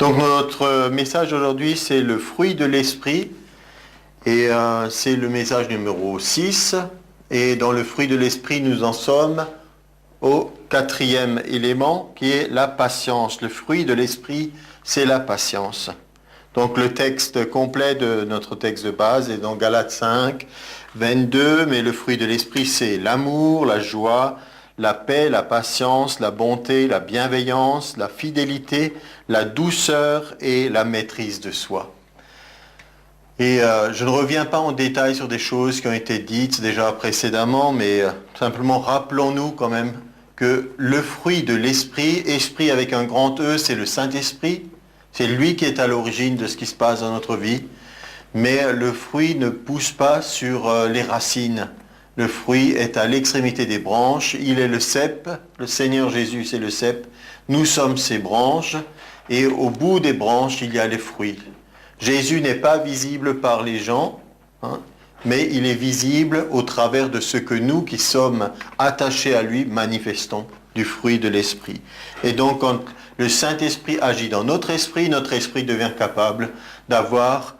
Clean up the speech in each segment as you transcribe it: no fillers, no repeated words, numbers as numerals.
Donc notre message aujourd'hui, c'est le fruit de l'esprit, et c'est le message numéro 6. Et dans le fruit de l'esprit, nous en sommes au 4e élément, qui est la patience. Le fruit de l'esprit, c'est la patience. Donc le texte complet de notre texte de base est dans Galates 5, 22, mais le fruit de l'esprit, c'est l'amour, la joie, la paix, la patience, la bonté, la bienveillance, la fidélité, la douceur et la maîtrise de soi. Et je ne reviens pas en détail sur des choses qui ont été dites déjà précédemment, mais simplement rappelons-nous quand même que le fruit de l'esprit, esprit avec un grand E, c'est le Saint-Esprit. C'est lui qui est à l'origine de ce qui se passe dans notre vie. Mais le fruit ne pousse pas sur les racines. Le fruit est à l'extrémité des branches. Il est le cep. Le Seigneur Jésus, c'est le cep. Nous sommes ses branches. Et au bout des branches, il y a les fruits. Jésus n'est pas visible par les gens, mais il est visible au travers de ce que nous, qui sommes attachés à lui, manifestons du fruit de l'esprit. Et donc, quand le Saint-Esprit agit dans notre esprit devient capable d'avoir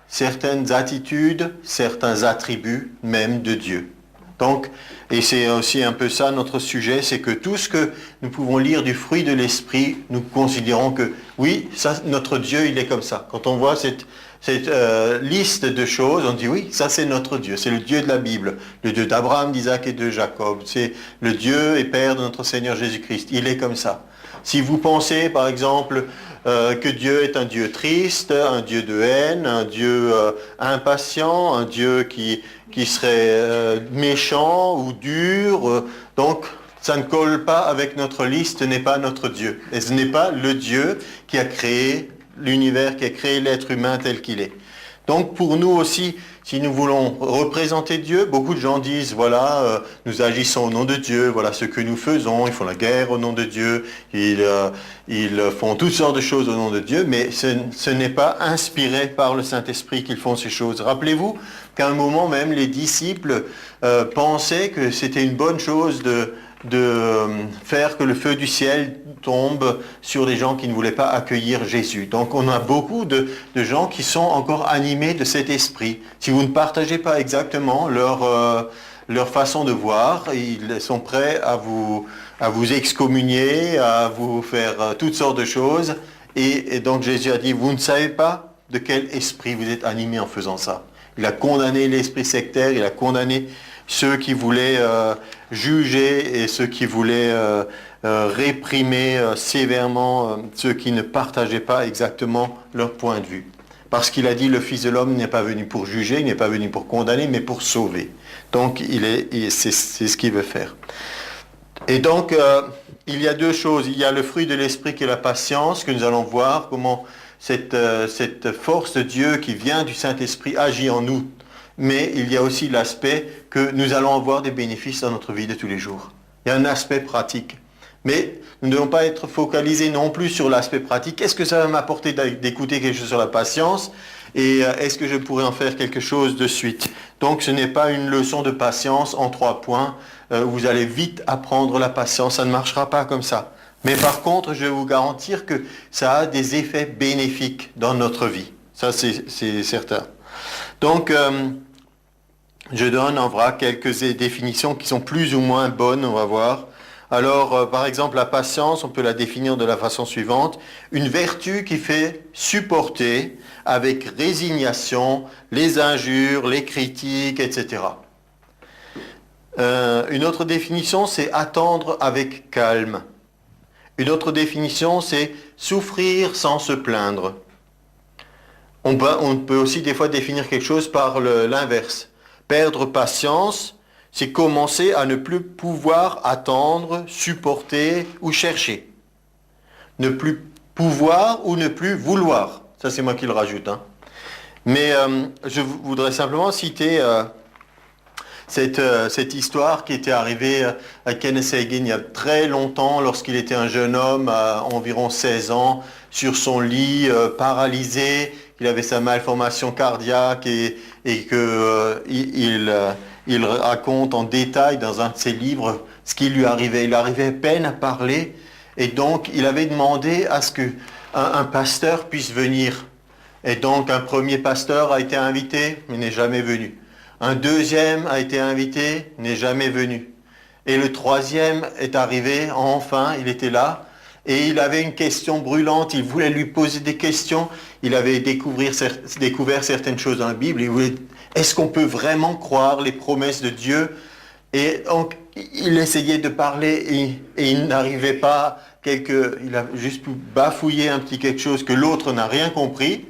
certaines attitudes, certains attributs même de Dieu. Donc, et c'est aussi un peu ça notre sujet, c'est que tout ce que nous pouvons lire du fruit de l'esprit, nous considérons que oui, ça, notre Dieu, il est comme ça. Quand on voit cette liste de choses, on dit oui, ça c'est notre Dieu, c'est le Dieu de la Bible, le Dieu d'Abraham, d'Isaac et de Jacob, c'est le Dieu et Père de notre Seigneur Jésus-Christ, il est comme ça. Si vous pensez par exemple que Dieu est un Dieu triste, un Dieu de haine, un Dieu impatient, un Dieu qui serait méchant ou dur, donc ça ne colle pas avec notre liste, ce n'est pas notre Dieu. Et ce n'est pas le Dieu qui a créé l'univers, qui a créé l'être humain tel qu'il est. Donc pour nous aussi, si nous voulons représenter Dieu, beaucoup de gens disent, voilà, nous agissons au nom de Dieu, voilà ce que nous faisons, ils font la guerre au nom de Dieu, ils font toutes sortes de choses au nom de Dieu, mais ce n'est pas inspiré par le Saint-Esprit qu'ils font ces choses. Rappelez-vous qu'à un moment même, les disciples pensaient que c'était une bonne chose de faire que le feu du ciel tombe sur les gens qui ne voulaient pas accueillir Jésus. Donc on a beaucoup de gens qui sont encore animés de cet esprit. Si vous ne partagez pas exactement leur façon de voir, ils sont prêts à vous excommunier, à vous faire toutes sortes de choses. Et donc Jésus a dit, vous ne savez pas de quel esprit vous êtes animés en faisant ça. Il a condamné l'esprit sectaire, il a condamné ceux qui voulaient juger et ceux qui voulaient réprimer sévèrement ceux qui ne partageaient pas exactement leur point de vue. Parce qu'il a dit, le Fils de l'homme n'est pas venu pour juger, il n'est pas venu pour condamner, mais pour sauver. Donc c'est ce qu'il veut faire. Et donc il y a deux choses. Il y a le fruit de l'esprit qui est la patience, que nous allons voir comment cette force de Dieu qui vient du Saint-Esprit agit en nous. Mais il y a aussi l'aspect que nous allons avoir des bénéfices dans notre vie de tous les jours. Il y a un aspect pratique. Mais nous ne devons pas être focalisés non plus sur l'aspect pratique. Est-ce que ça va m'apporter d'écouter quelque chose sur la patience? Et est-ce que je pourrais en faire quelque chose de suite? Donc ce n'est pas une leçon de patience en 3 points. Vous allez vite apprendre la patience. Ça ne marchera pas comme ça. Mais par contre, je vais vous garantir que ça a des effets bénéfiques dans notre vie. Ça, c'est certain. Donc, je donne en vrac quelques définitions qui sont plus ou moins bonnes, on va voir. Alors, par exemple, la patience, on peut la définir de la façon suivante. Une vertu qui fait supporter avec résignation les injures, les critiques, etc. Une autre définition, c'est attendre avec calme. Une autre définition, c'est souffrir sans se plaindre. On peut aussi des fois définir quelque chose par l'inverse. Perdre patience, c'est commencer à ne plus pouvoir attendre, supporter ou chercher. Ne plus pouvoir ou ne plus vouloir. Ça, c'est moi qui le rajoute. Mais je voudrais simplement citer cette histoire qui était arrivée à Kenneth Hagin il y a très longtemps, lorsqu'il était un jeune homme à environ 16 ans, sur son lit, paralysé. Il avait sa malformation cardiaque et il raconte en détail dans un de ses livres ce qui lui arrivait. Il arrivait à peine à parler et donc il avait demandé à un pasteur puisse venir. Et donc un premier pasteur a été invité, mais n'est jamais venu. Un deuxième a été invité, n'est jamais venu. Et le troisième est arrivé, enfin, il était là, et il avait une question brûlante, il voulait lui poser des questions, il avait découvert certaines choses dans la Bible, il voulait, est-ce qu'on peut vraiment croire les promesses de Dieu? Et donc, il essayait de parler et il n'arrivait pas, il a juste pu bafouiller un petit quelque chose que l'autre n'a rien compris.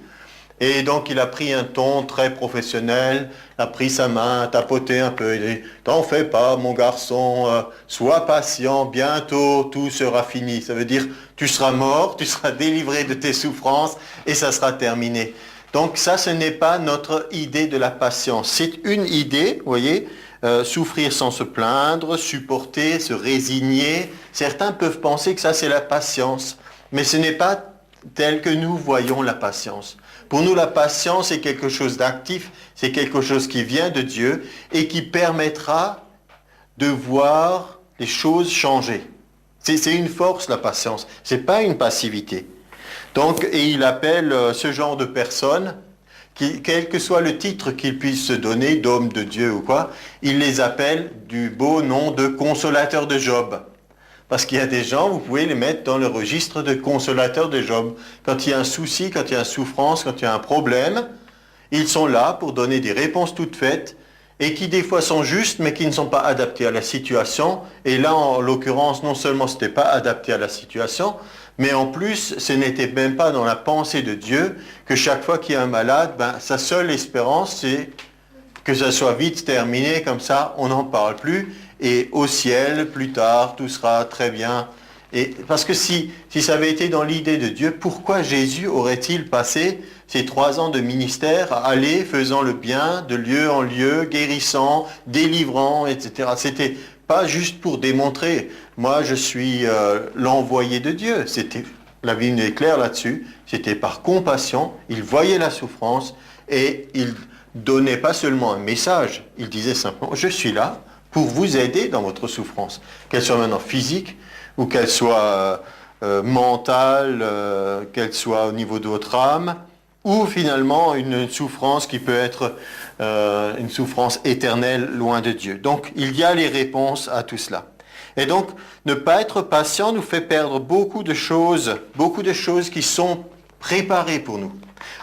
Et donc il a pris un ton très professionnel, a pris sa main, a tapoté un peu, il dit « T'en fais pas mon garçon, sois patient, bientôt tout sera fini. » Ça veut dire tu seras mort, tu seras délivré de tes souffrances et ça sera terminé. Donc ça, ce n'est pas notre idée de la patience. C'est une idée, vous voyez, souffrir sans se plaindre, supporter, se résigner. Certains peuvent penser que ça c'est la patience, mais ce n'est pas tel que nous voyons la patience. Pour nous, la patience est quelque chose d'actif, c'est quelque chose qui vient de Dieu et qui permettra de voir les choses changer. C'est une force, la patience, ce n'est pas une passivité. Donc, et il appelle ce genre de personnes, quel que soit le titre qu'ils puissent se donner, d'homme de Dieu ou quoi, il les appelle du beau nom de consolateur de Job. Parce qu'il y a des gens, vous pouvez les mettre dans le registre de consolateurs de Job. Quand il y a un souci, quand il y a une souffrance, quand il y a un problème, ils sont là pour donner des réponses toutes faites et qui des fois sont justes mais qui ne sont pas adaptées à la situation. Et là, en l'occurrence, non seulement ce n'était pas adapté à la situation, mais en plus, ce n'était même pas dans la pensée de Dieu que chaque fois qu'il y a un malade, sa seule espérance, c'est que ça soit vite terminé, comme ça, on n'en parle plus. Et au ciel, plus tard, tout sera très bien. Et parce que si ça avait été dans l'idée de Dieu, pourquoi Jésus aurait-il passé ces 3 ans de ministère à aller faisant le bien de lieu en lieu, guérissant, délivrant, etc. C'était pas juste pour démontrer, moi je suis l'envoyé de Dieu. La Bible est claire là-dessus. C'était par compassion, il voyait la souffrance et il donnait pas seulement un message, il disait simplement, je suis là pour vous aider dans votre souffrance, qu'elle soit maintenant physique ou qu'elle soit mentale, qu'elle soit au niveau de votre âme, ou finalement une souffrance qui peut être une souffrance éternelle loin de Dieu. Donc il y a les réponses à tout cela. Et donc ne pas être patient nous fait perdre beaucoup de choses qui sont préparées pour nous.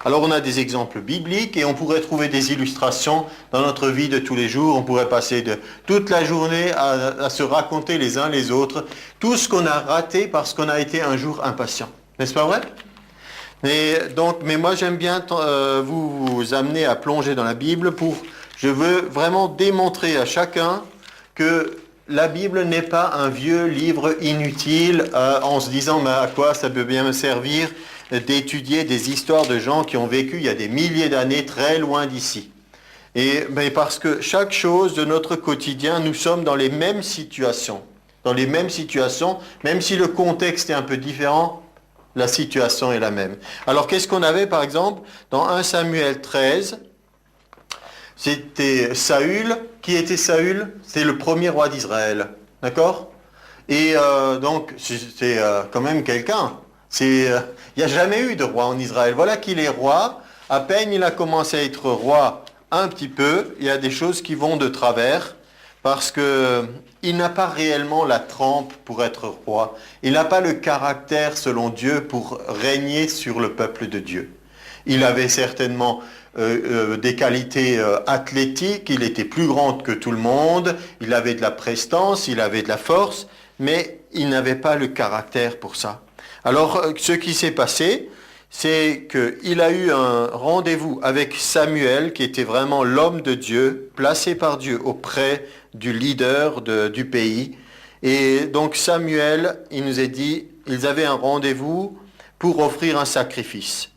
Alors on a des exemples bibliques et on pourrait trouver des illustrations dans notre vie de tous les jours. On pourrait passer toute la journée à se raconter les uns les autres tout ce qu'on a raté parce qu'on a été un jour impatient. N'est-ce pas vrai? Mais moi j'aime bien vous amener à plonger dans la Bible je veux vraiment démontrer à chacun que la Bible n'est pas un vieux livre inutile en se disant mais à quoi ça peut bien me servir d'étudier des histoires de gens qui ont vécu il y a des milliers d'années très loin d'ici. Mais parce que chaque chose de notre quotidien, nous sommes dans les mêmes situations. Même si le contexte est un peu différent, la situation est la même. Alors qu'est-ce qu'on avait par exemple dans 1 Samuel 13? C'était Saül. Qui était Saül? C'est le premier roi d'Israël. D'accord? Et donc c'est quand même quelqu'un. Il n'y a jamais eu de roi en Israël. Voilà qu'il est roi. À peine il a commencé à être roi un petit peu, il y a des choses qui vont de travers parce qu'il n'a pas réellement la trempe pour être roi. Il n'a pas le caractère selon Dieu pour régner sur le peuple de Dieu. Il avait certainement des qualités athlétiques, il était plus grand que tout le monde, il avait de la prestance, il avait de la force, mais il n'avait pas le caractère pour ça. Alors, ce qui s'est passé, c'est qu'il a eu un rendez-vous avec Samuel, qui était vraiment l'homme de Dieu, placé par Dieu auprès du leader du pays. Et donc Samuel, il nous a dit, ils avaient un rendez-vous pour offrir un sacrifice.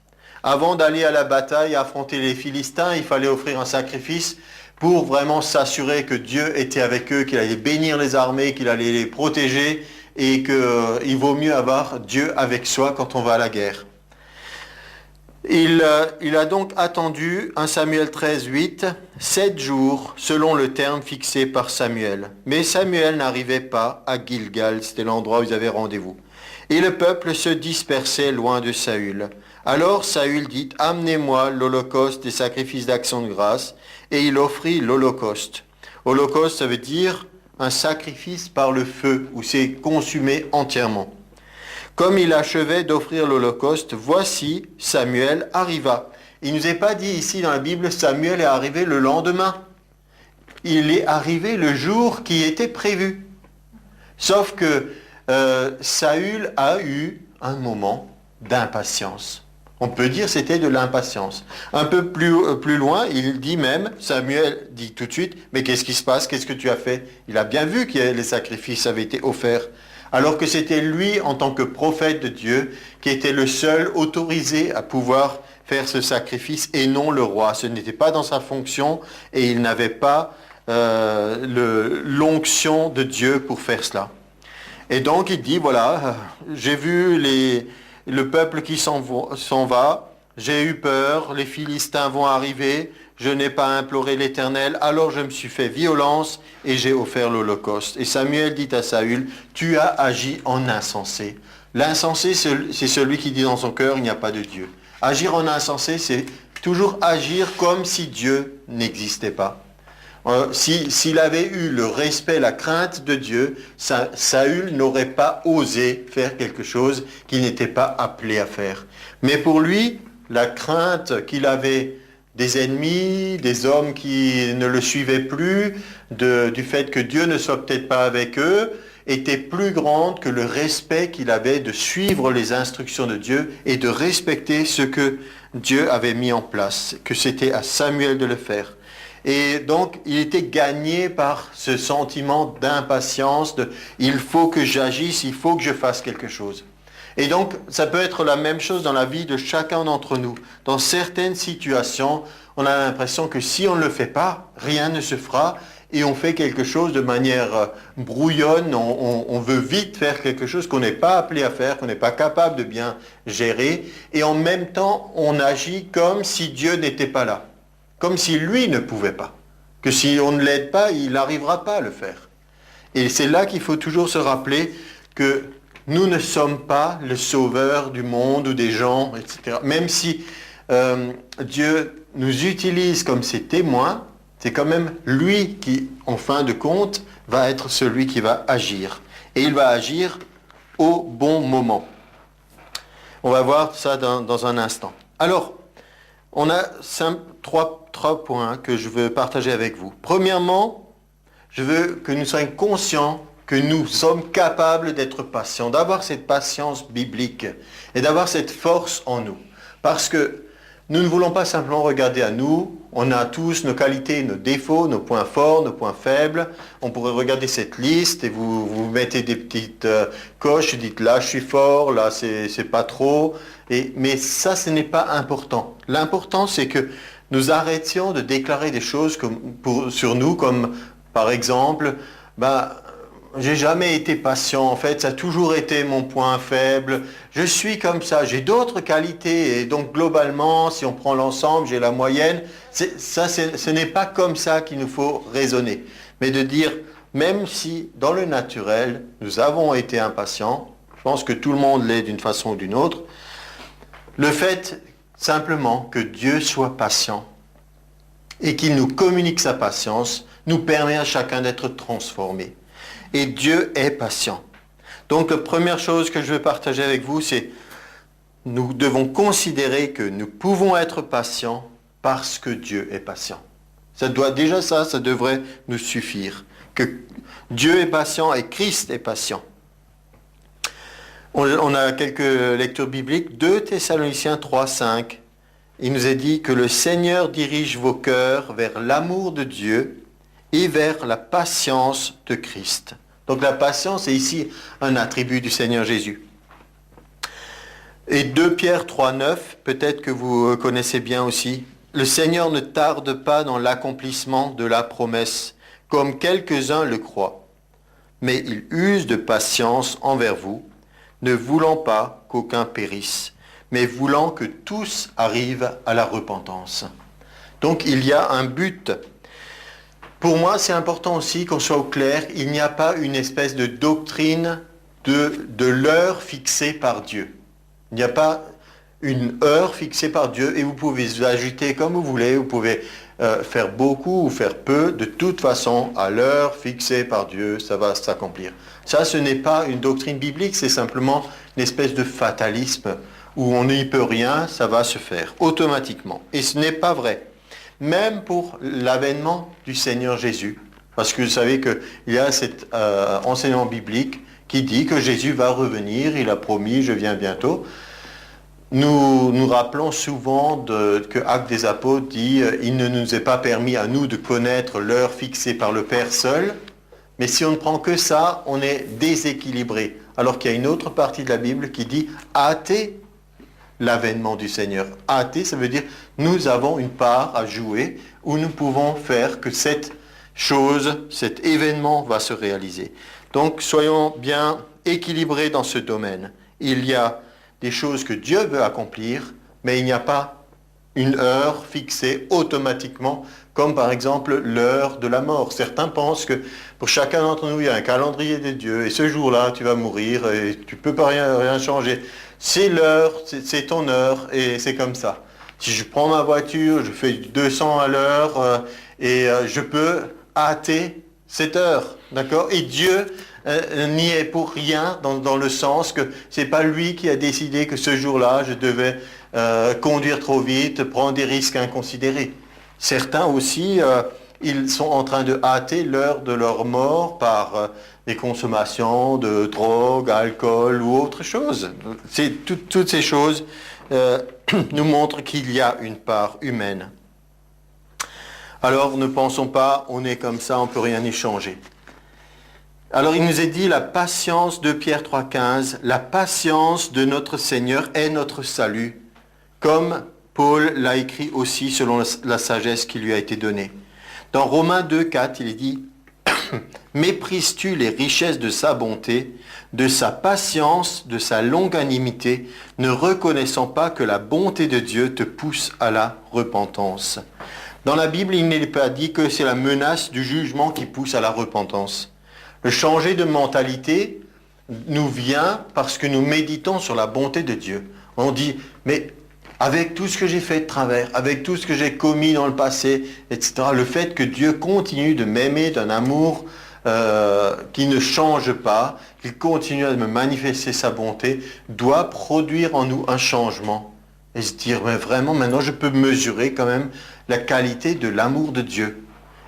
Avant d'aller à la bataille, affronter les Philistins, il fallait offrir un sacrifice pour vraiment s'assurer que Dieu était avec eux, qu'il allait bénir les armées, qu'il allait les protéger, et qu'il vaut mieux avoir Dieu avec soi quand on va à la guerre. Il a donc attendu, 1 Samuel 13, 8, 7 jours selon le terme fixé par Samuel. Mais Samuel n'arrivait pas à Gilgal, c'était l'endroit où ils avaient rendez-vous. Et le peuple se dispersait loin de Saül. Alors Saül dit, « Amenez-moi l'holocauste des sacrifices d'action de grâce. » Et il offrit l'holocauste. Holocauste, ça veut dire un sacrifice par le feu, où c'est consumé entièrement. Comme il achevait d'offrir l'holocauste, voici, Samuel arriva. Il ne nous est pas dit ici dans la Bible, Samuel est arrivé le lendemain. Il est arrivé le jour qui était prévu. Sauf que Saül a eu un moment d'impatience. On peut dire que c'était de l'impatience. Un peu plus loin, il dit même, Samuel dit tout de suite, « Mais qu'est-ce qui se passe? Qu'est-ce que tu as fait ?» Il a bien vu que les sacrifices avaient été offerts. Alors que c'était lui, en tant que prophète de Dieu, qui était le seul autorisé à pouvoir faire ce sacrifice et non le roi. Ce n'était pas dans sa fonction et il n'avait pas l'onction de Dieu pour faire cela. Et donc il dit, voilà, j'ai vu le peuple qui s'en va, j'ai eu peur, les Philistins vont arriver, je n'ai pas imploré l'Éternel, alors je me suis fait violence et j'ai offert l'holocauste. Et Samuel dit à Saül, tu as agi en insensé. L'insensé, c'est celui qui dit dans son cœur, il n'y a pas de Dieu. Agir en insensé, c'est toujours agir comme si Dieu n'existait pas. S'il avait eu le respect, la crainte de Dieu, Saül n'aurait pas osé faire quelque chose qu'il n'était pas appelé à faire. Mais pour lui, la crainte qu'il avait des ennemis, des hommes qui ne le suivaient plus, du fait que Dieu ne soit peut-être pas avec eux, était plus grande que le respect qu'il avait de suivre les instructions de Dieu et de respecter ce que Dieu avait mis en place, que c'était à Samuel de le faire. Et donc, il était gagné par ce sentiment d'impatience, il faut que j'agisse, il faut que je fasse quelque chose. Et donc, ça peut être la même chose dans la vie de chacun d'entre nous. Dans certaines situations, on a l'impression que si on ne le fait pas, rien ne se fera et on fait quelque chose de manière brouillonne, on veut vite faire quelque chose qu'on n'est pas appelé à faire, qu'on n'est pas capable de bien gérer et en même temps, on agit comme si Dieu n'était pas là. Comme si lui ne pouvait pas. Que si on ne l'aide pas, il n'arrivera pas à le faire. Et c'est là qu'il faut toujours se rappeler que nous ne sommes pas le sauveur du monde ou des gens, etc. Même si Dieu nous utilise comme ses témoins, c'est quand même lui qui, en fin de compte, va être celui qui va agir. Et il va agir au bon moment. On va voir ça dans un instant. Alors, on a trois points que je veux partager avec vous. Premièrement, je veux que nous soyons conscients que nous sommes capables d'être patients, d'avoir cette patience biblique et d'avoir cette force en nous. Parce que nous ne voulons pas simplement regarder à nous, on a tous nos qualités, nos défauts, nos points forts, nos points faibles. On pourrait regarder cette liste et vous mettez des petites coches, vous dites là je suis fort, là c'est pas trop. Mais ça, ce n'est pas important. L'important, c'est que nous arrêtions de déclarer des choses sur nous, comme par exemple, j'ai jamais été patient, en fait, ça a toujours été mon point faible, je suis comme ça, j'ai d'autres qualités, et donc globalement, si on prend l'ensemble, j'ai la moyenne. Ce n'est pas comme ça qu'il nous faut raisonner, mais de dire, même si dans le naturel, nous avons été impatients, je pense que tout le monde l'est d'une façon ou d'une autre, le fait simplement que Dieu soit patient et qu'il nous communique sa patience nous permet à chacun d'être transformé. Et Dieu est patient. Donc la première chose que je veux partager avec vous, c'est nous devons considérer que nous pouvons être patients parce que Dieu est patient. Ça devrait nous suffire. Que Dieu est patient et Christ est patient. On a quelques lectures bibliques. 2 Thessaloniciens 3, 5. Il nous est dit que le Seigneur dirige vos cœurs vers l'amour de Dieu et vers la patience de Christ. Donc la patience est ici un attribut du Seigneur Jésus. Et 2 Pierre 3, 9, peut-être que vous connaissez bien aussi. Le Seigneur ne tarde pas dans l'accomplissement de la promesse, comme quelques-uns le croient. Mais il use de patience envers vous, ne voulant pas qu'aucun périsse, mais voulant que tous arrivent à la repentance. Donc il y a un but. Pour moi, c'est important aussi qu'on soit au clair, il n'y a pas une espèce de doctrine de l'heure fixée par Dieu. Il n'y a pas une heure fixée par Dieu et vous pouvez ajouter comme vous voulez, vous pouvez faire beaucoup ou faire peu, de toute façon, à l'heure fixée par Dieu, ça va s'accomplir. Ça, ce n'est pas une doctrine biblique, c'est simplement une espèce de fatalisme où on n'y peut rien, ça va se faire automatiquement. Et ce n'est pas vrai. Même pour l'avènement du Seigneur Jésus, parce que vous savez qu'il y a cet enseignement biblique qui dit que Jésus va revenir, il a promis, je viens bientôt. Nous rappelons souvent que Actes des Apôtres dit « Il ne nous est pas permis à nous de connaître l'heure fixée par le Père seul, mais si on ne prend que ça, on est déséquilibré. » Alors qu'il y a une autre partie de la Bible qui dit « Hâtez l'avènement du Seigneur. » Hâtez, ça veut dire nous avons une part à jouer où nous pouvons faire que cette chose, cet événement va se réaliser. Donc soyons bien équilibrés dans ce domaine. Il y a des choses que Dieu veut accomplir, mais il n'y a pas une heure fixée automatiquement, comme par exemple l'heure de la mort. Certains pensent que pour chacun d'entre nous, il y a un calendrier de Dieu, et ce jour-là, tu vas mourir, et tu ne peux pas rien changer. C'est l'heure, c'est ton heure, et c'est comme ça. Si je prends ma voiture, je fais 200 à l'heure, je peux hâter cette heure, d'accord? Et Dieu n'y est pour rien dans le sens que c'est pas lui qui a décidé que ce jour-là je devais conduire trop vite, prendre des risques inconsidérés. Certains aussi, ils sont en train de hâter l'heure de leur mort par des consommations de drogue, alcool ou autre chose. Toutes ces choses nous montrent qu'il y a une part humaine. Alors ne pensons pas, on est comme ça, on ne peut rien y changer. Alors il nous est dit la patience de Pierre 3,15, la patience de notre Seigneur est notre salut, comme Paul l'a écrit aussi selon la sagesse qui lui a été donnée. Dans Romains 2,4, il est dit « Méprises-tu les richesses de sa bonté, de sa patience, de sa longanimité, ne reconnaissant pas que la bonté de Dieu te pousse à la repentance ?» Dans la Bible, il n'est pas dit que c'est la menace du jugement qui pousse à la repentance. Le changer de mentalité nous vient parce que nous méditons sur la bonté de Dieu. On dit, mais avec tout ce que j'ai fait de travers, avec tout ce que j'ai commis dans le passé, etc., le fait que Dieu continue de m'aimer d'un amour qui ne change pas, qu'il continue à me manifester sa bonté, doit produire en nous un changement. Et se dire, mais vraiment, maintenant je peux mesurer quand même la qualité de l'amour de Dieu.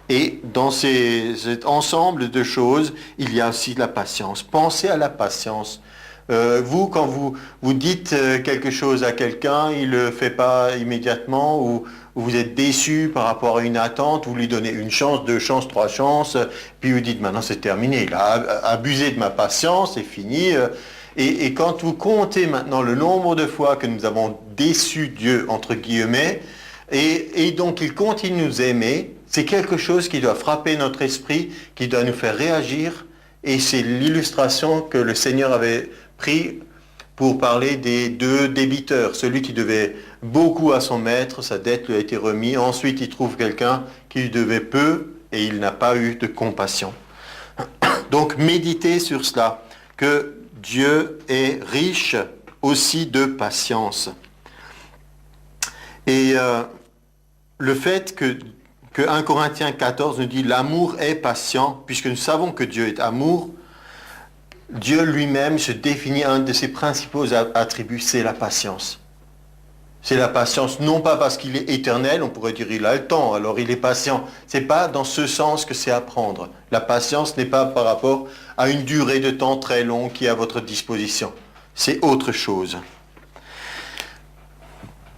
Et dans cet ensemble de choses, il y a aussi la patience. Pensez à la patience. Quand vous dites quelque chose à quelqu'un, il ne le fait pas immédiatement, ou vous êtes déçu par rapport à une attente, vous lui donnez une chance, 2 chances, 3 chances, puis vous dites maintenant c'est terminé, il a abusé de ma patience, c'est fini. Et quand vous comptez maintenant le nombre de fois que nous avons déçu Dieu, entre guillemets, et donc il continue de nous aimer, c'est quelque chose qui doit frapper notre esprit, qui doit nous faire réagir, et c'est l'illustration que le Seigneur avait pris pour parler des 2 débiteurs. Celui qui devait beaucoup à son maître, sa dette lui a été remise, ensuite il trouve quelqu'un qui lui devait peu, et il n'a pas eu de compassion. Donc méditez sur cela, que Dieu est riche aussi de patience. Et le fait que 1 Corinthiens 14 nous dit « L'amour est patient », puisque nous savons que Dieu est amour, Dieu lui-même se définit un de ses principaux attributs, c'est la patience. C'est la patience, non pas parce qu'il est éternel, on pourrait dire il a le temps, alors il est patient. C'est pas dans ce sens que c'est à prendre. La patience n'est pas par rapport à une durée de temps très longue qui est à votre disposition. C'est autre chose.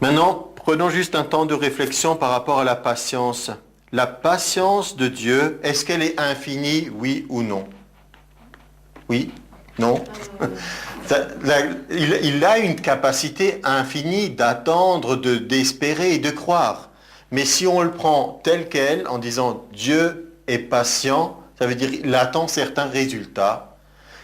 Maintenant, prenons juste un temps de réflexion par rapport à la patience. La patience de Dieu, est-ce qu'elle est infinie, oui ou non? Oui? Non? Il a une capacité infinie d'attendre, d'espérer et de croire. Mais si on le prend tel quel, en disant Dieu est patient, ça veut dire qu'il attend certains résultats.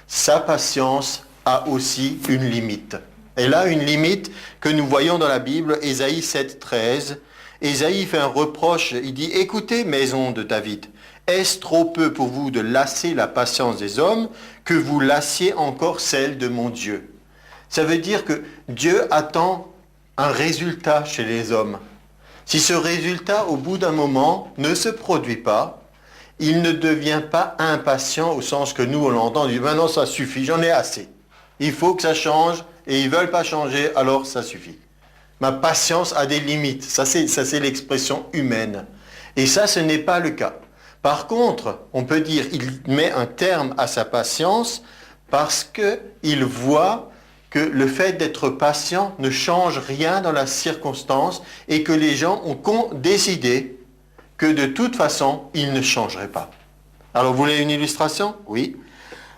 Sa patience a aussi une limite. Elle a une limite que nous voyons dans la Bible, Ésaïe 7, 13. Ésaïe fait un reproche, il dit « Écoutez, maison de David, Est-ce trop peu pour vous de lasser la patience des hommes que vous lassiez encore celle de mon Dieu? Ça veut dire que Dieu attend un résultat chez les hommes. Si ce résultat, au bout d'un moment, ne se produit pas, il ne devient pas impatient au sens que nous, on l'entend, on dit maintenant ça suffit, j'en ai assez. Il faut que ça change et ils ne veulent pas changer, alors ça suffit. Ma patience a des limites, ça c'est l'expression humaine. Et ça, ce n'est pas le cas. Par contre, on peut dire qu'il met un terme à sa patience parce qu'il voit que le fait d'être patient ne change rien dans la circonstance et que les gens ont décidé que de toute façon, ils ne changeraient pas. Alors, vous voulez une illustration? Oui.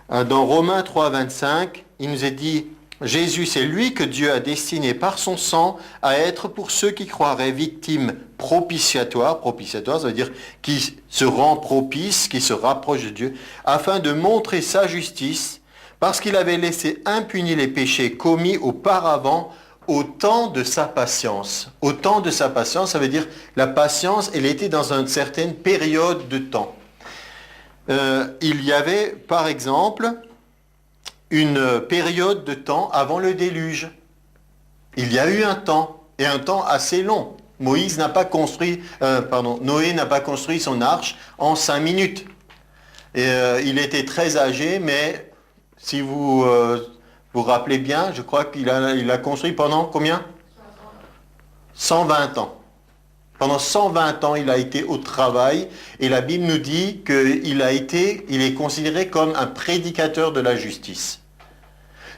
Dans Romains 3, 25, il nous est dit, Jésus, c'est lui que Dieu a destiné par son sang à être pour ceux qui croiraient victime propitiatoire, ça veut dire qui se rend propice, qui se rapproche de Dieu, afin de montrer sa justice, parce qu'il avait laissé impunis les péchés commis auparavant au temps de sa patience. Au temps de sa patience, ça veut dire la patience, elle était dans une certaine période de temps. Il y avait, par exemple, une période de temps avant le déluge. Il y a eu un temps, et un temps assez long. Noé n'a pas construit son arche en 5 minutes. Et, il était très âgé, mais si vous vous rappelez bien, je crois qu'il a construit pendant combien? 120 ans. Pendant 120 ans, il a été au travail, et la Bible nous dit qu'il est considéré comme un prédicateur de la justice.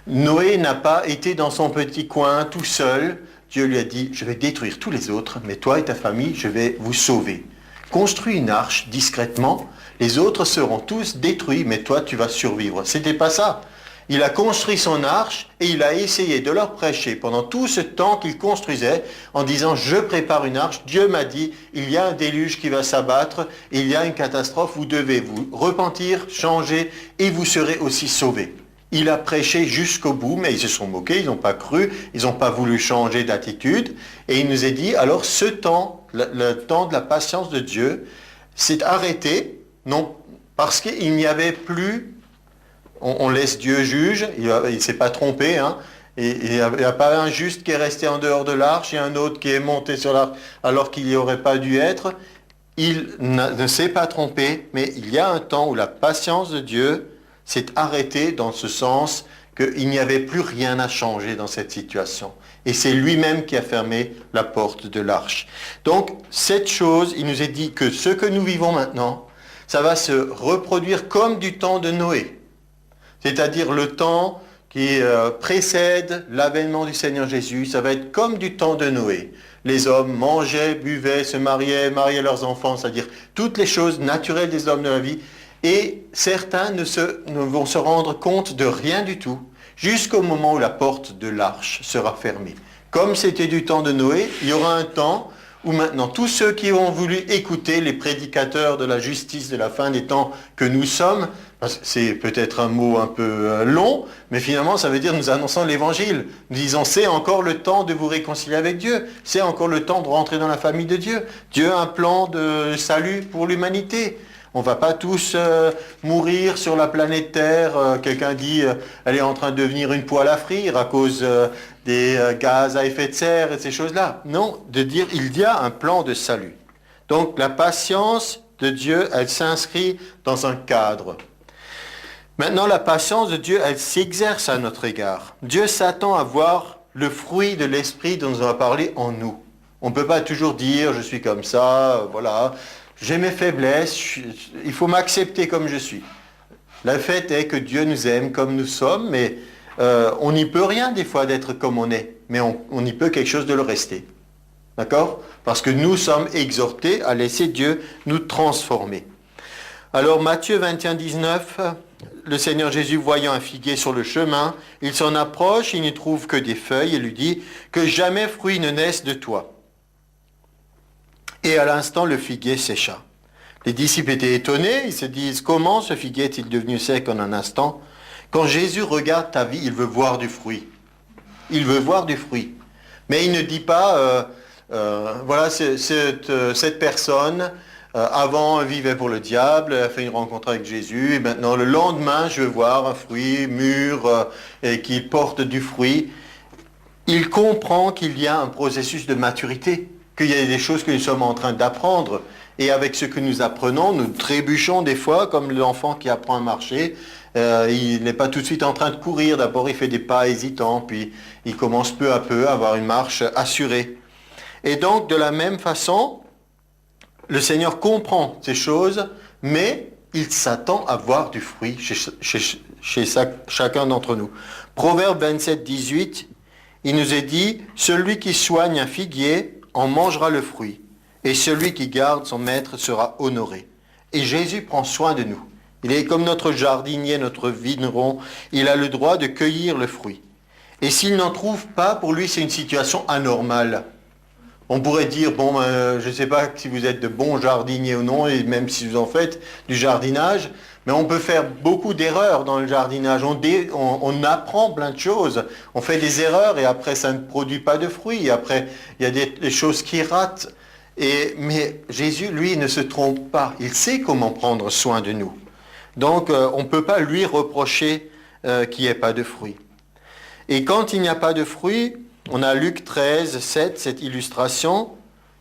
Noé n'a pas été dans son petit coin tout seul. Dieu lui a dit, je vais détruire tous les autres, mais toi et ta famille, je vais vous sauver. Construis une arche discrètement, les autres seront tous détruits, mais toi, tu vas survivre. C'était pas ça. Il a construit son arche et il a essayé de leur prêcher pendant tout ce temps qu'il construisait en disant, je prépare une arche, Dieu m'a dit, il y a un déluge qui va s'abattre, il y a une catastrophe, vous devez vous repentir, changer et vous serez aussi sauvés. Il a prêché jusqu'au bout, mais ils se sont moqués, ils n'ont pas cru, ils n'ont pas voulu changer d'attitude. Et il nous a dit, alors ce temps, le temps de la patience de Dieu, s'est arrêté, non, parce qu'il n'y avait plus, on laisse Dieu juge, il ne s'est pas trompé, hein, et il n'y a pas un juste qui est resté en dehors de l'arche et un autre qui est monté sur l'arche alors qu'il n'y aurait pas dû être. Il ne s'est pas trompé, mais il y a un temps où la patience de Dieu s'est arrêté dans ce sens qu'il n'y avait plus rien à changer dans cette situation. Et c'est lui-même qui a fermé la porte de l'arche. Donc, cette chose, il nous est dit que ce que nous vivons maintenant, ça va se reproduire comme du temps de Noé. C'est-à-dire le temps qui précède l'avènement du Seigneur Jésus, ça va être comme du temps de Noé. Les hommes mangeaient, buvaient, se mariaient leurs enfants, c'est-à-dire toutes les choses naturelles des hommes de la vie. Et certains ne vont se rendre compte de rien du tout, jusqu'au moment où la porte de l'arche sera fermée. Comme c'était du temps de Noé, il y aura un temps où maintenant tous ceux qui ont voulu écouter les prédicateurs de la justice de la fin des temps que nous sommes, parce que c'est peut-être un mot un peu long, mais finalement ça veut dire nous annonçons l'évangile. Nous disons c'est encore le temps de vous réconcilier avec Dieu, c'est encore le temps de rentrer dans la famille de Dieu. Dieu a un plan de salut pour l'humanité. On ne va pas tous mourir sur la planète Terre. Quelqu'un dit elle est en train de devenir une poêle à frire à cause des gaz à effet de serre et ces choses-là. Non, de dire il y a un plan de salut. Donc la patience de Dieu, elle s'inscrit dans un cadre. Maintenant, la patience de Dieu, elle s'exerce à notre égard. Dieu s'attend à voir le fruit de l'esprit dont on a parlé en nous. On ne peut pas toujours dire je suis comme ça, voilà. J'ai mes faiblesses, il faut m'accepter comme je suis. Le fait est que Dieu nous aime comme nous sommes, mais on n'y peut rien des fois d'être comme on est, mais on y peut quelque chose de le rester. D'accord? Parce que nous sommes exhortés à laisser Dieu nous transformer. Alors Matthieu 21, 19, le Seigneur Jésus voyant un figuier sur le chemin, il s'en approche, il n'y trouve que des feuilles et lui dit « Que jamais fruit ne naisse de toi ». Et à l'instant, le figuier sécha. Les disciples étaient étonnés, ils se disent, comment ce figuier est-il devenu sec en un instant? Quand Jésus regarde ta vie, il veut voir du fruit. Il veut voir du fruit. Mais il ne dit pas, voilà, cette personne Avant, elle vivait pour le diable, elle a fait une rencontre avec Jésus, et maintenant, le lendemain, je veux voir un fruit mûr et qui porte du fruit. Il comprend qu'il y a un processus de maturité, qu'il y a des choses que nous sommes en train d'apprendre. Et avec ce que nous apprenons, nous trébuchons des fois, comme l'enfant qui apprend à marcher. Il n'est pas tout de suite en train de courir. D'abord, il fait des pas hésitants, puis il commence peu à peu à avoir une marche assurée. Et donc, de la même façon, le Seigneur comprend ces choses, mais il s'attend à voir du fruit chez chacun d'entre nous. Proverbe 27, 18, il nous est dit, « Celui qui soigne un figuier en mangera le fruit, et celui qui garde son maître sera honoré. » Et Jésus prend soin de nous. Il est comme notre jardinier, notre vigneron, il a le droit de cueillir le fruit. Et s'il n'en trouve pas, pour lui, c'est une situation anormale. On pourrait dire, bon, je ne sais pas si vous êtes de bons jardiniers ou non, et même si vous en faites du jardinage, mais on peut faire beaucoup d'erreurs dans le jardinage. On apprend plein de choses. On fait des erreurs et après, ça ne produit pas de fruits. Après, il y a des choses qui ratent. Mais Jésus, lui, ne se trompe pas. Il sait comment prendre soin de nous. Donc, on ne peut pas lui reprocher qu'il n'y ait pas de fruits. Et quand il n'y a pas de fruits, on a Luc 13, 7, cette illustration.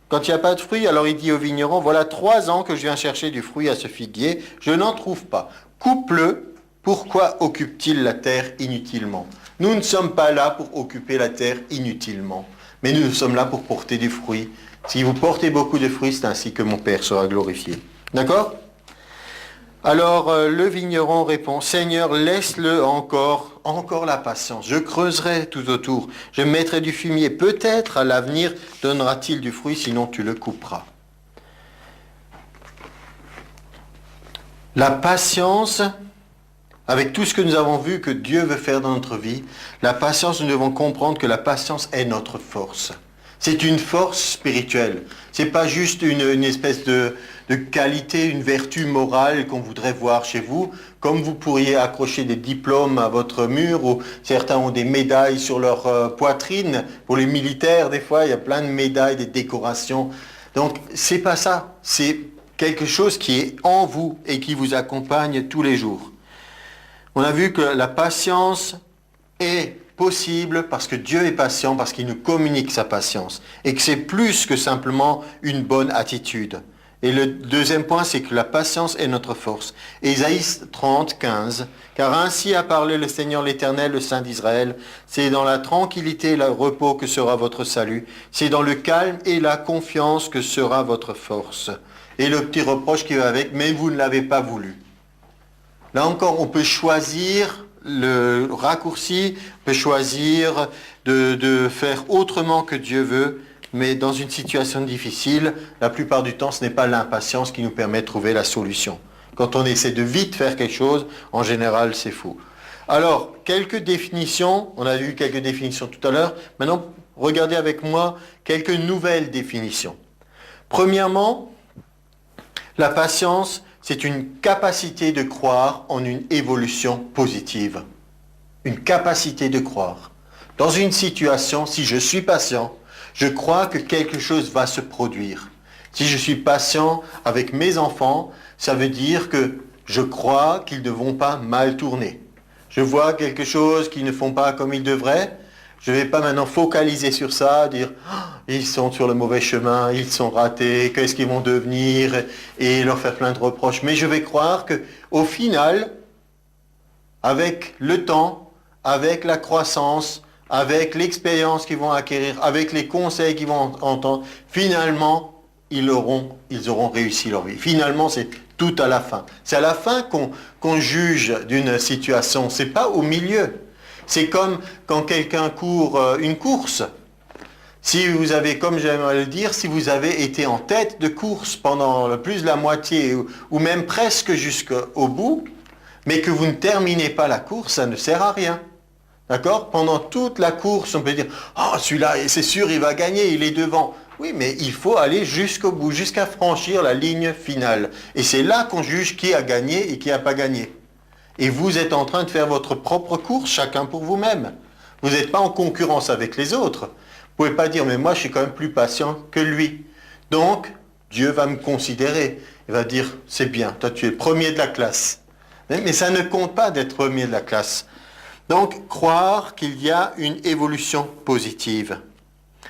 Quand il n'y a pas de fruits, alors il dit au vigneron, voilà 3 ans que je viens chercher du fruit à ce figuier, je n'en trouve pas. Coupe-le, pourquoi occupe-t-il la terre inutilement? Nous ne sommes pas là pour occuper la terre inutilement, mais nous sommes là pour porter du fruit. Si vous portez beaucoup de fruits, c'est ainsi que mon Père sera glorifié. D'accord? Alors le vigneron répond, Seigneur, laisse-le encore la patience. Je creuserai tout autour, je mettrai du fumier. Peut-être à l'avenir donnera-t-il du fruit, sinon tu le couperas. La patience, avec tout ce que nous avons vu que Dieu veut faire dans notre vie, la patience, nous devons comprendre que la patience est notre force. C'est une force spirituelle. C'est pas juste une espèce de qualité, une vertu morale qu'on voudrait voir chez vous. Comme vous pourriez accrocher des diplômes à votre mur, ou certains ont des médailles sur leur poitrine. Pour les militaires, des fois, il y a plein de médailles, des décorations. Donc, c'est pas ça. C'est quelque chose qui est en vous et qui vous accompagne tous les jours. On a vu que la patience est possible parce que Dieu est patient, parce qu'il nous communique sa patience et que c'est plus que simplement une bonne attitude. Et le deuxième point, c'est que la patience est notre force. Ésaïe 30, 15, car ainsi a parlé le Seigneur l'Éternel, le Saint d'Israël, c'est dans la tranquillité et le repos que sera votre salut, c'est dans le calme et la confiance que sera votre force. Et le petit reproche qui va avec, mais vous ne l'avez pas voulu. Là encore, on peut choisir le raccourci, on peut choisir de faire autrement que Dieu veut, mais dans une situation difficile, la plupart du temps, ce n'est pas l'impatience qui nous permet de trouver la solution. Quand on essaie de vite faire quelque chose, en général, c'est faux. Alors, quelques définitions, on a vu quelques définitions tout à l'heure, maintenant, regardez avec moi quelques nouvelles définitions. Premièrement, la patience, c'est une capacité de croire en une évolution positive. Une capacité de croire. Dans une situation, si je suis patient, je crois que quelque chose va se produire. Si je suis patient avec mes enfants, ça veut dire que je crois qu'ils ne vont pas mal tourner. Je vois quelque chose qu'ils ne font pas comme ils devraient. Je ne vais pas maintenant focaliser sur ça, dire oh, ils sont sur le mauvais chemin, ils sont ratés, qu'est-ce qu'ils vont devenir et leur faire plein de reproches. Mais je vais croire qu'au final, avec le temps, avec la croissance, avec l'expérience qu'ils vont acquérir, avec les conseils qu'ils vont entendre, finalement, ils auront réussi leur vie. Finalement, c'est tout à la fin. C'est à la fin qu'on juge d'une situation, c'est pas au milieu. C'est comme quand quelqu'un court une course. Si vous avez, comme j'aimerais le dire, si vous avez été en tête de course pendant plus de la moitié ou même presque jusqu'au bout, mais que vous ne terminez pas la course, ça ne sert à rien. D'accord? Pendant toute la course, on peut dire « Ah, celui-là, c'est sûr, il va gagner, il est devant. » Oui, mais il faut aller jusqu'au bout, jusqu'à franchir la ligne finale. Et c'est là qu'on juge qui a gagné et qui n'a pas gagné. Et vous êtes en train de faire votre propre course, chacun pour vous-même. Vous n'êtes pas en concurrence avec les autres. Vous ne pouvez pas dire « Mais moi, je suis quand même plus patient que lui. » Donc, Dieu va me considérer. Il va dire, c'est bien, toi tu es le premier de la classe. Mais ça ne compte pas d'être premier de la classe. Donc, croire qu'il y a une évolution positive.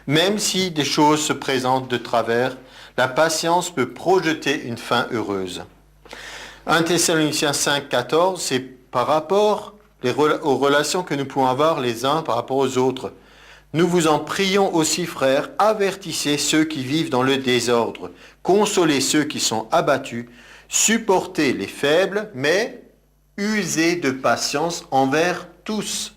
Même si des choses se présentent de travers, la patience peut projeter une fin heureuse. 1 Thessaloniciens 5, 14, c'est par rapport aux relations que nous pouvons avoir les uns par rapport aux autres. Nous vous en prions aussi, frères, avertissez ceux qui vivent dans le désordre, consolez ceux qui sont abattus, supportez les faibles, mais usez de patience envers tous.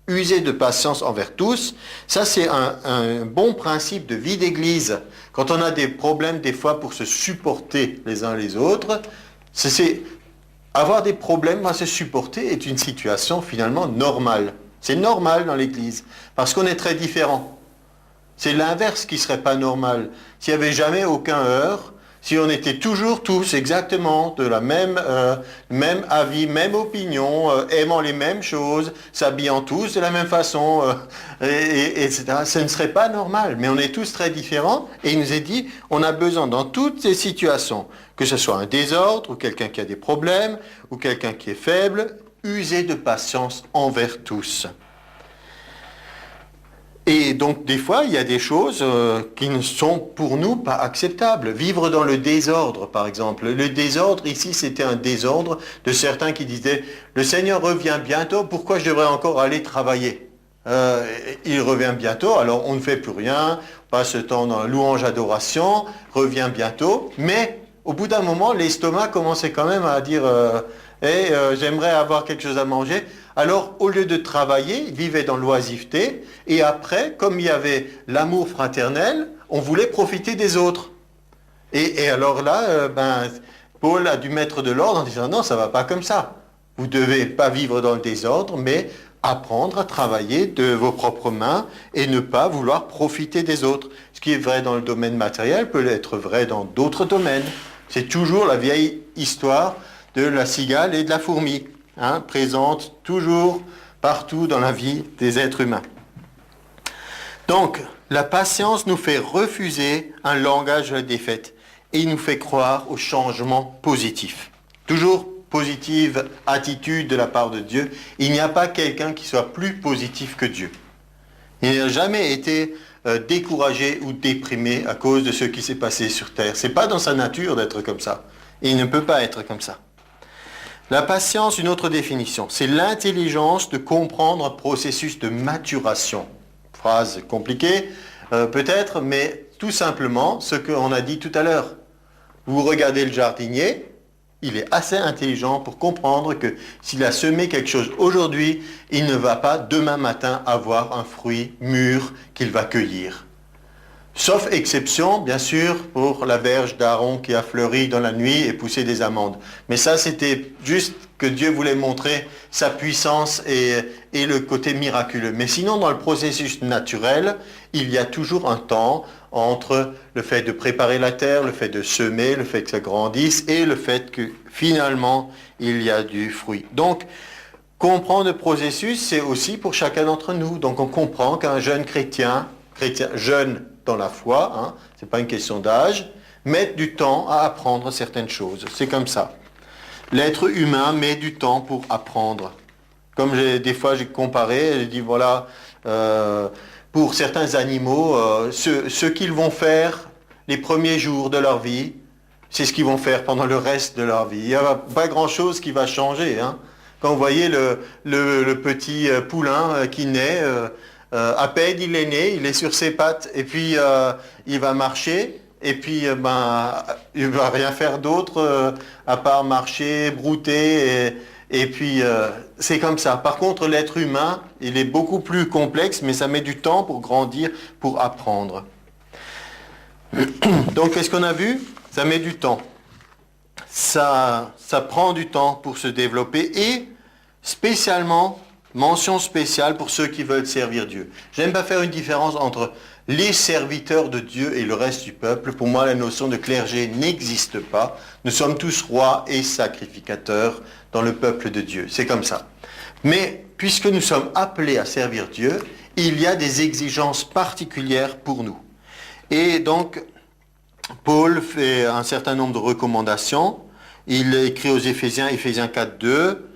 Usez de patience envers tous. Ça, c'est un bon principe de vie d'église. Quand on a des problèmes, des fois, pour se supporter les uns les autres, avoir des problèmes à se supporter est une situation finalement normale. C'est normal dans l'église, parce qu'on est très différents. C'est l'inverse qui ne serait pas normal. S'il n'y avait jamais aucun heurt, si on était toujours tous exactement de la même avis, même opinion, aimant les mêmes choses, s'habillant tous de la même façon, etc., ce ne serait pas normal. Mais on est tous très différents, et il nous est dit, on a besoin dans toutes ces situations, que ce soit un désordre, ou quelqu'un qui a des problèmes, ou quelqu'un qui est faible, user de patience envers tous. Et donc, des fois, il y a des choses qui ne sont pour nous pas acceptables. Vivre dans le désordre, par exemple. Le désordre, ici, c'était un désordre de certains qui disaient « Le Seigneur revient bientôt, pourquoi je devrais encore aller travailler ?» Il revient bientôt, alors on ne fait plus rien, on passe le temps dans la louange, adoration, revient bientôt, mais au bout d'un moment, l'estomac commençait quand même à dire j'aimerais avoir quelque chose à manger. Alors, au lieu de travailler, il vivait dans l'oisiveté, et après, comme il y avait l'amour fraternel, on voulait profiter des autres. Et alors là, Paul a dû mettre de l'ordre en disant non, ça ne va pas comme ça. Vous ne devez pas vivre dans le désordre, mais apprendre à travailler de vos propres mains et ne pas vouloir profiter des autres. Ce qui est vrai dans le domaine matériel peut être vrai dans d'autres domaines. C'est toujours la vieille histoire de la cigale et de la fourmi, présente toujours partout dans la vie des êtres humains. Donc, la patience nous fait refuser un langage de la défaite et il nous fait croire au changement positif. Toujours positive attitude de la part de Dieu. Il n'y a pas quelqu'un qui soit plus positif que Dieu. Il n'a jamais été découragé ou déprimé à cause de ce qui s'est passé sur terre. C'est pas dans sa nature d'être comme ça. Et il ne peut pas être comme ça. La patience, une autre définition, c'est l'intelligence de comprendre un processus de maturation. Phrase compliquée, peut-être, mais tout simplement ce qu'on a dit tout à l'heure. Vous regardez le jardinier, il est assez intelligent pour comprendre que s'il a semé quelque chose aujourd'hui, il ne va pas demain matin avoir un fruit mûr qu'il va cueillir. Sauf exception, bien sûr, pour la verge d'Aaron qui a fleuri dans la nuit et poussé des amandes. Mais ça, c'était juste que Dieu voulait montrer sa puissance et le côté miraculeux. Mais sinon, dans le processus naturel, il y a toujours un temps entre le fait de préparer la terre, le fait de semer, le fait que ça grandisse et le fait que finalement, il y a du fruit. Donc, comprendre le processus, c'est aussi pour chacun d'entre nous. Donc, on comprend qu'un jeune chrétien jeune dans la foi, c'est pas une question d'âge, met du temps à apprendre certaines choses. C'est comme ça. L'être humain met du temps pour apprendre. Comme des fois j'ai comparé, j'ai dit voilà, pour certains animaux, ce qu'ils vont faire les premiers jours de leur vie, c'est ce qu'ils vont faire pendant le reste de leur vie. Il n'y a pas grand-chose qui va changer. Quand vous voyez le petit poulain qui naît, à peine il est né, il est sur ses pattes, et puis il va marcher, et puis il va rien faire d'autre à part marcher, brouter, et puis c'est comme ça. Par contre, l'être humain, il est beaucoup plus complexe, mais ça met du temps pour grandir, pour apprendre. Donc, qu'est-ce qu'on a vu? Ça met du temps. Ça prend du temps pour se développer, et spécialement, mention spéciale pour ceux qui veulent servir Dieu. J'aime pas faire une différence entre les serviteurs de Dieu et le reste du peuple. Pour moi, la notion de clergé n'existe pas. Nous sommes tous rois et sacrificateurs dans le peuple de Dieu. C'est comme ça. Mais puisque nous sommes appelés à servir Dieu, il y a des exigences particulières pour nous. Et donc, Paul fait un certain nombre de recommandations. Il écrit aux Éphésiens, Éphésiens 4, 2,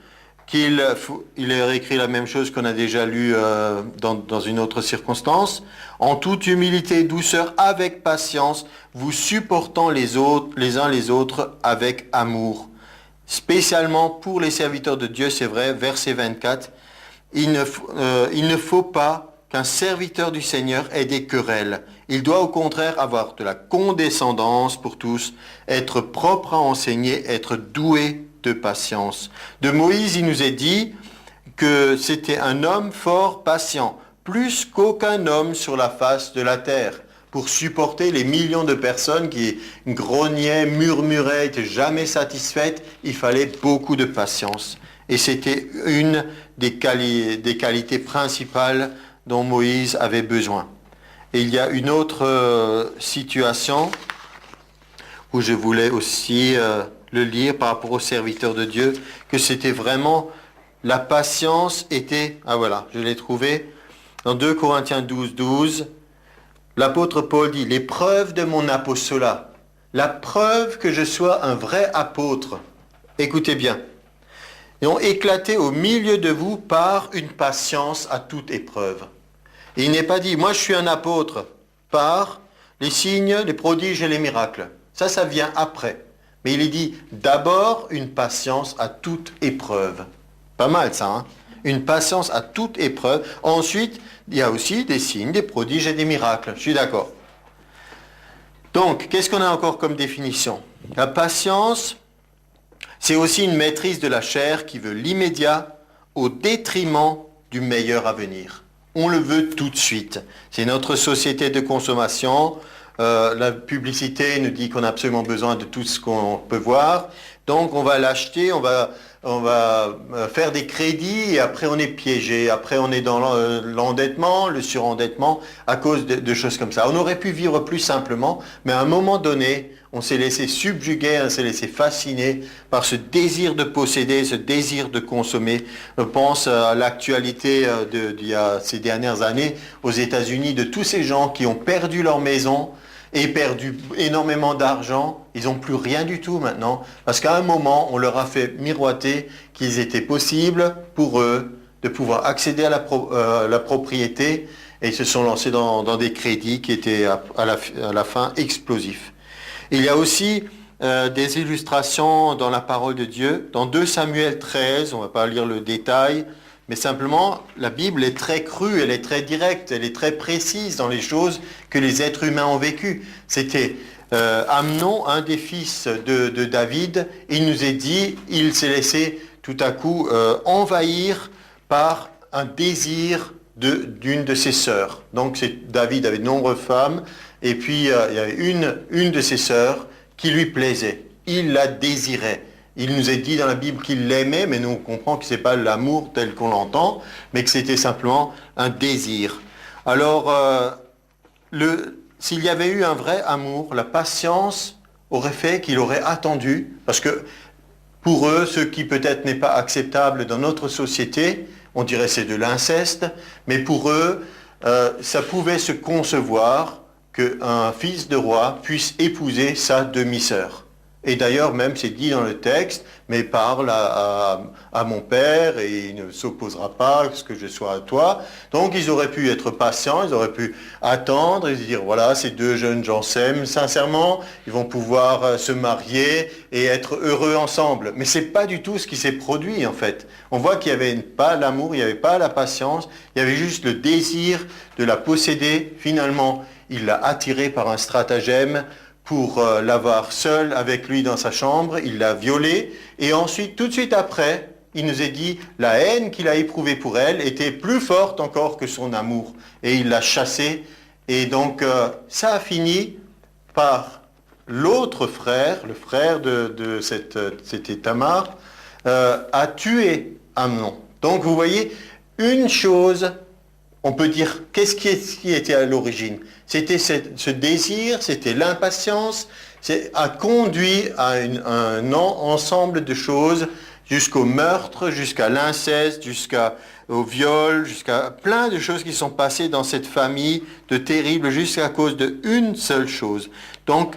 il a écrit la même chose qu'on a déjà lu dans une autre circonstance. En toute humilité et douceur, avec patience, vous supportant les uns les autres avec amour. Spécialement pour les serviteurs de Dieu, c'est vrai, verset 24, il ne faut pas qu'un serviteur du Seigneur ait des querelles. Il doit au contraire avoir de la condescendance pour tous, être propre à enseigner, être doué de patience. De Moïse, il nous est dit que c'était un homme fort patient, plus qu'aucun homme sur la face de la terre, pour supporter les millions de personnes qui grognaient, murmuraient, n'étaient jamais satisfaites. Il fallait beaucoup de patience. Et c'était une des qualités principales dont Moïse avait besoin. Et il y a une autre situation où je voulais aussi le lire par rapport aux serviteurs de Dieu, que c'était vraiment, la patience était, ah voilà, je l'ai trouvé, dans 2 Corinthiens 12, 12, l'apôtre Paul dit, les preuves de mon apostolat, la preuve que je sois un vrai apôtre, écoutez bien, et ont éclaté au milieu de vous par une patience à toute épreuve. Et il n'est pas dit, moi je suis un apôtre, par les signes, les prodiges et les miracles. Ça vient après. Mais il est dit, d'abord une patience à toute épreuve. Pas mal ça, hein? Une patience à toute épreuve. Ensuite, il y a aussi des signes, des prodiges et des miracles. Je suis d'accord. Donc, qu'est-ce qu'on a encore comme définition? La patience, c'est aussi une maîtrise de la chair qui veut l'immédiat au détriment du meilleur à venir. On le veut tout de suite. C'est notre société de consommation. La publicité nous dit qu'on a absolument besoin de tout ce qu'on peut voir. Donc on va l'acheter, on va faire des crédits et après on est piégé. Après on est dans l'endettement, le surendettement à cause de choses comme ça. On aurait pu vivre plus simplement, mais à un moment donné, on s'est laissé subjuguer, on s'est laissé fasciner par ce désir de posséder, ce désir de consommer. Je pense à l'actualité d'il y a ces dernières années aux États-Unis, de tous ces gens qui ont perdu leur maison et perdu énormément d'argent. Ils n'ont plus rien du tout maintenant, parce qu'à un moment, on leur a fait miroiter qu'il était possible pour eux de pouvoir accéder à la propriété, et ils se sont lancés dans des crédits qui étaient à la fin explosifs. Il y a aussi des illustrations dans la parole de Dieu. Dans 2 Samuel 13, on ne va pas lire le détail, mais simplement, la Bible est très crue, elle est très directe, elle est très précise dans les choses que les êtres humains ont vécues. C'était Amnon, un des fils de David, il nous est dit, il s'est laissé tout à coup envahir par un désir d'une de ses sœurs. Donc David avait de nombreuses femmes, et puis il y avait une de ses sœurs qui lui plaisait. Il la désirait. Il nous est dit dans la Bible qu'il l'aimait, mais nous on comprend que ce n'est pas l'amour tel qu'on l'entend, mais que c'était simplement un désir. Alors, s'il y avait eu un vrai amour, la patience aurait fait qu'il aurait attendu, parce que pour eux, ce qui peut-être n'est pas acceptable dans notre société, on dirait c'est de l'inceste, mais pour eux, ça pouvait se concevoir qu'un fils de roi puisse épouser sa demi-sœur. Et d'ailleurs, même c'est dit dans le texte, mais parle à mon père et il ne s'opposera pas à ce que je sois à toi. Donc ils auraient pu être patients, ils auraient pu attendre et se dire, voilà, ces 2 jeunes gens s'aiment sincèrement, ils vont pouvoir se marier et être heureux ensemble. Mais c'est pas du tout ce qui s'est produit en fait. On voit qu'il n'y avait pas l'amour, il n'y avait pas la patience, il y avait juste le désir de la posséder. Finalement, il l'a attirée par un stratagème pour l'avoir seule avec lui dans sa chambre, il l'a violée, et ensuite, tout de suite après, il nous est dit, la haine qu'il a éprouvée pour elle était plus forte encore que son amour, et il l'a chassée, et donc ça a fini par l'autre frère, le frère de c'était Tamar, a tué Amnon. Donc vous voyez, une chose, on peut dire, qu'est-ce qui était à l'origine? C'était ce désir, c'était l'impatience, a conduit à un ensemble de choses jusqu'au meurtre, jusqu'à l'inceste, jusqu'au viol, jusqu'à plein de choses qui sont passées dans cette famille de terribles, jusqu'à cause d'une seule chose. Donc,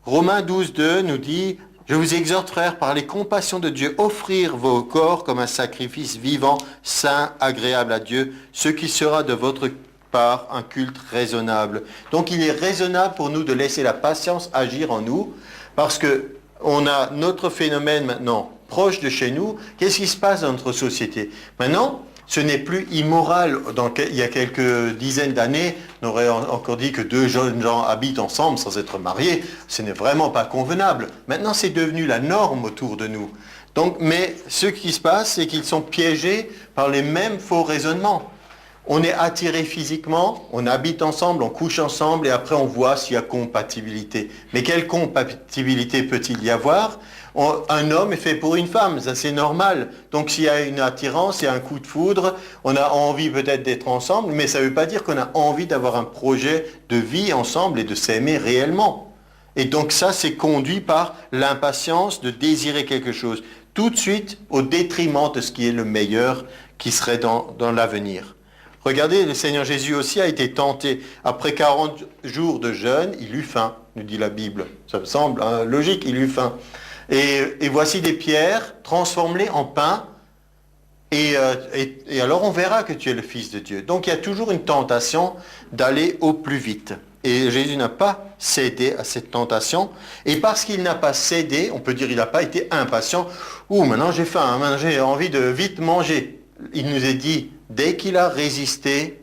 Romains 12, 2 nous dit, je vous exhorte, frères, par les compassions de Dieu, offrir vos corps comme un sacrifice vivant, saint, agréable à Dieu, ce qui sera de votre part un culte raisonnable. Donc il est raisonnable pour nous de laisser la patience agir en nous, parce que on a notre phénomène maintenant proche de chez nous. Qu'est-ce qui se passe dans notre société? Maintenant, ce n'est plus immoral. Il y a quelques dizaines d'années, on aurait encore dit que deux jeunes gens habitent ensemble sans être mariés. Ce n'est vraiment pas convenable. Maintenant, c'est devenu la norme autour de nous. Donc, mais ce qui se passe, c'est qu'ils sont piégés par les mêmes faux raisonnements. On est attiré physiquement, on habite ensemble, on couche ensemble et après on voit s'il y a compatibilité. Mais quelle compatibilité peut-il y avoir? Un homme est fait pour une femme, ça c'est normal. Donc s'il y a une attirance, il y a un coup de foudre, on a envie peut-être d'être ensemble, mais ça ne veut pas dire qu'on a envie d'avoir un projet de vie ensemble et de s'aimer réellement. Et donc ça, c'est conduit par l'impatience de désirer quelque chose, tout de suite au détriment de ce qui est le meilleur qui serait dans l'avenir. Regardez, le Seigneur Jésus aussi a été tenté. Après 40 jours de jeûne, il eut faim, nous dit la Bible. Ça me semble logique, il eut faim. Et voici des pierres, transformées en pain. Et alors on verra que tu es le Fils de Dieu. Donc il y a toujours une tentation d'aller au plus vite. Et Jésus n'a pas cédé à cette tentation. Et parce qu'il n'a pas cédé, on peut dire qu'il n'a pas été impatient. Ouh, maintenant j'ai faim, maintenant j'ai envie de vite manger. Il nous est dit, dès qu'il a résisté,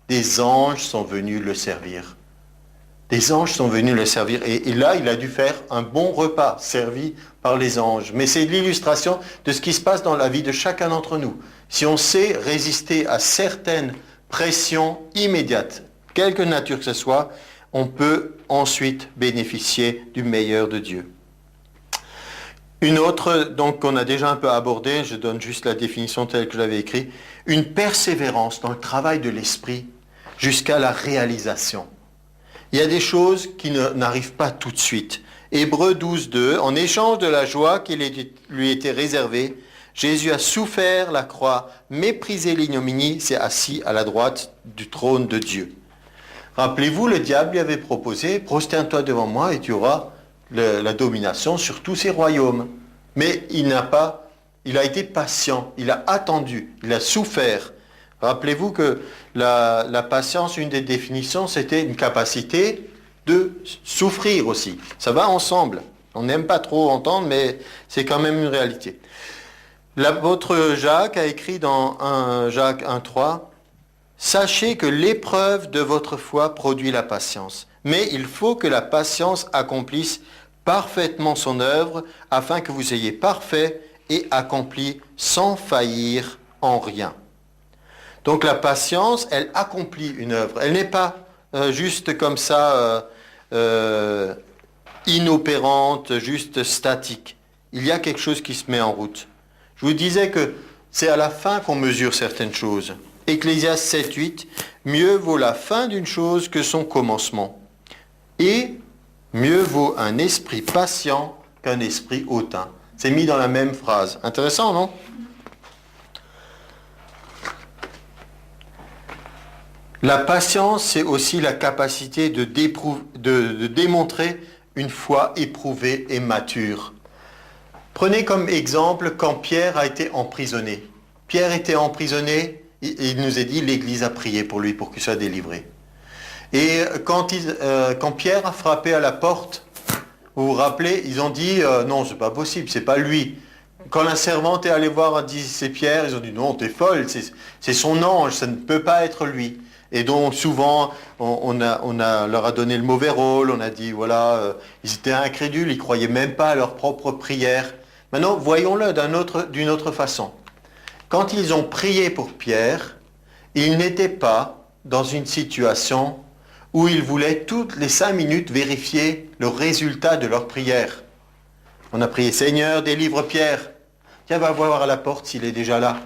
des anges sont venus le servir. Des anges sont venus le servir. Et là, il a dû faire un bon repas servi par les anges. Mais c'est l'illustration de ce qui se passe dans la vie de chacun d'entre nous. Si on sait résister à certaines pressions immédiates, quelque nature que ce soit, on peut ensuite bénéficier du meilleur de Dieu. Une autre, donc, qu'on a déjà un peu abordée, je donne juste la définition telle que je l'avais écrite, une persévérance dans le travail de l'esprit jusqu'à la réalisation. Il y a des choses qui n'arrivent pas tout de suite. Hébreux 12, 2, en échange de la joie qui lui était réservée, Jésus a souffert la croix, méprisé l'ignominie, s'est assis à la droite du trône de Dieu. Rappelez-vous, le diable lui avait proposé, prosterne-toi devant moi et tu auras la domination sur tous ces royaumes. Mais il a été patient, il a attendu, il a souffert. Rappelez-vous que la patience, une des définitions, c'était une capacité de souffrir aussi. Ça va ensemble. On n'aime pas trop entendre, mais c'est quand même une réalité. L'apôtre Jacques a écrit dans Jacques 1,3, « Sachez que l'épreuve de votre foi produit la patience, mais il faut que la patience accomplisse parfaitement son œuvre, afin que vous ayez parfait et accompli sans faillir en rien. » Donc la patience, elle accomplit une œuvre. Elle n'est pas juste comme ça, inopérante, juste statique. Il y a quelque chose qui se met en route. Je vous disais que c'est à la fin qu'on mesure certaines choses. Ecclésiaste 7,8, mieux vaut la fin d'une chose que son commencement. Et mieux vaut un esprit patient qu'un esprit hautain. C'est mis dans la même phrase. Intéressant, non? La patience, c'est aussi la capacité de démontrer une foi éprouvée et mature. Prenez comme exemple quand Pierre a été emprisonné. Pierre était emprisonné, il nous est dit, l'Église a prié pour lui pour qu'il soit délivré. Et quand Pierre a frappé à la porte, vous vous rappelez, ils ont dit non, c'est pas possible, c'est pas lui. Quand la servante est allée voir, a dit c'est Pierre, ils ont dit non, t'es folle, c'est son ange, ça ne peut pas être lui. Et donc souvent, on leur a donné le mauvais rôle, on a dit voilà, ils étaient incrédules, ils ne croyaient même pas à leur propre prière. Maintenant, voyons-le d'une autre façon. Quand ils ont prié pour Pierre, ils n'étaient pas dans une situation où ils voulaient toutes les 5 minutes vérifier le résultat de leur prière. On a prié, Seigneur, délivre Pierre. Tiens, va voir à la porte s'il est déjà là.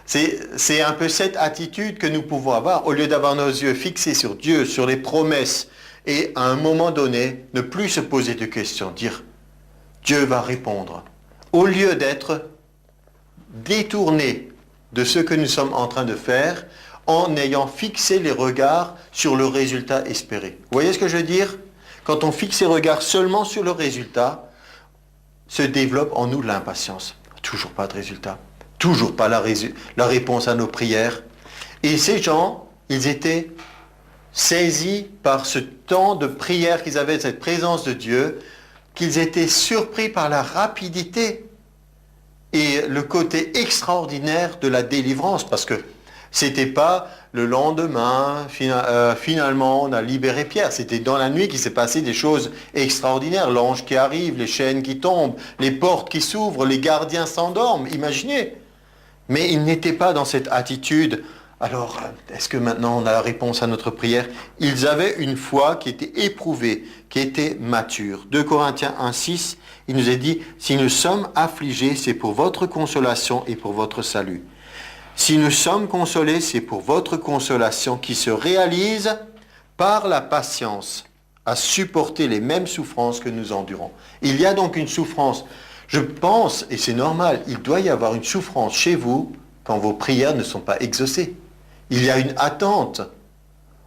C'est un peu cette attitude que nous pouvons avoir, au lieu d'avoir nos yeux fixés sur Dieu, sur les promesses, et à un moment donné, ne plus se poser de questions, dire Dieu va répondre. Au lieu d'être détourné de ce que nous sommes en train de faire, en ayant fixé les regards sur le résultat espéré. Vous voyez ce que je veux dire? quand on fixe ses regards seulement sur le résultat, se développe en nous l'impatience. Toujours pas de résultat. Toujours pas la réponse à nos prières. Et ces gens, ils étaient saisis par ce temps de prière qu'ils avaient, cette présence de Dieu, qu'ils étaient surpris par la rapidité et le côté extraordinaire de la délivrance, parce que c'était pas le lendemain, finalement on a libéré Pierre, c'était dans la nuit qu'il s'est passé des choses extraordinaires, l'ange qui arrive, les chaînes qui tombent, les portes qui s'ouvrent, les gardiens s'endorment, imaginez. Mais ils n'étaient pas dans cette attitude. Alors, est-ce que maintenant on a la réponse à notre prière? Ils avaient une foi qui était éprouvée, qui était mature. 2 Corinthiens 1,6, il nous est dit, « Si nous sommes affligés, c'est pour votre consolation et pour votre salut. Si nous sommes consolés, c'est pour votre consolation qui se réalise par la patience à supporter les mêmes souffrances que nous endurons. » Il y a donc une souffrance. Je pense, et c'est normal, il doit y avoir une souffrance chez vous quand vos prières ne sont pas exaucées. Il y a une attente.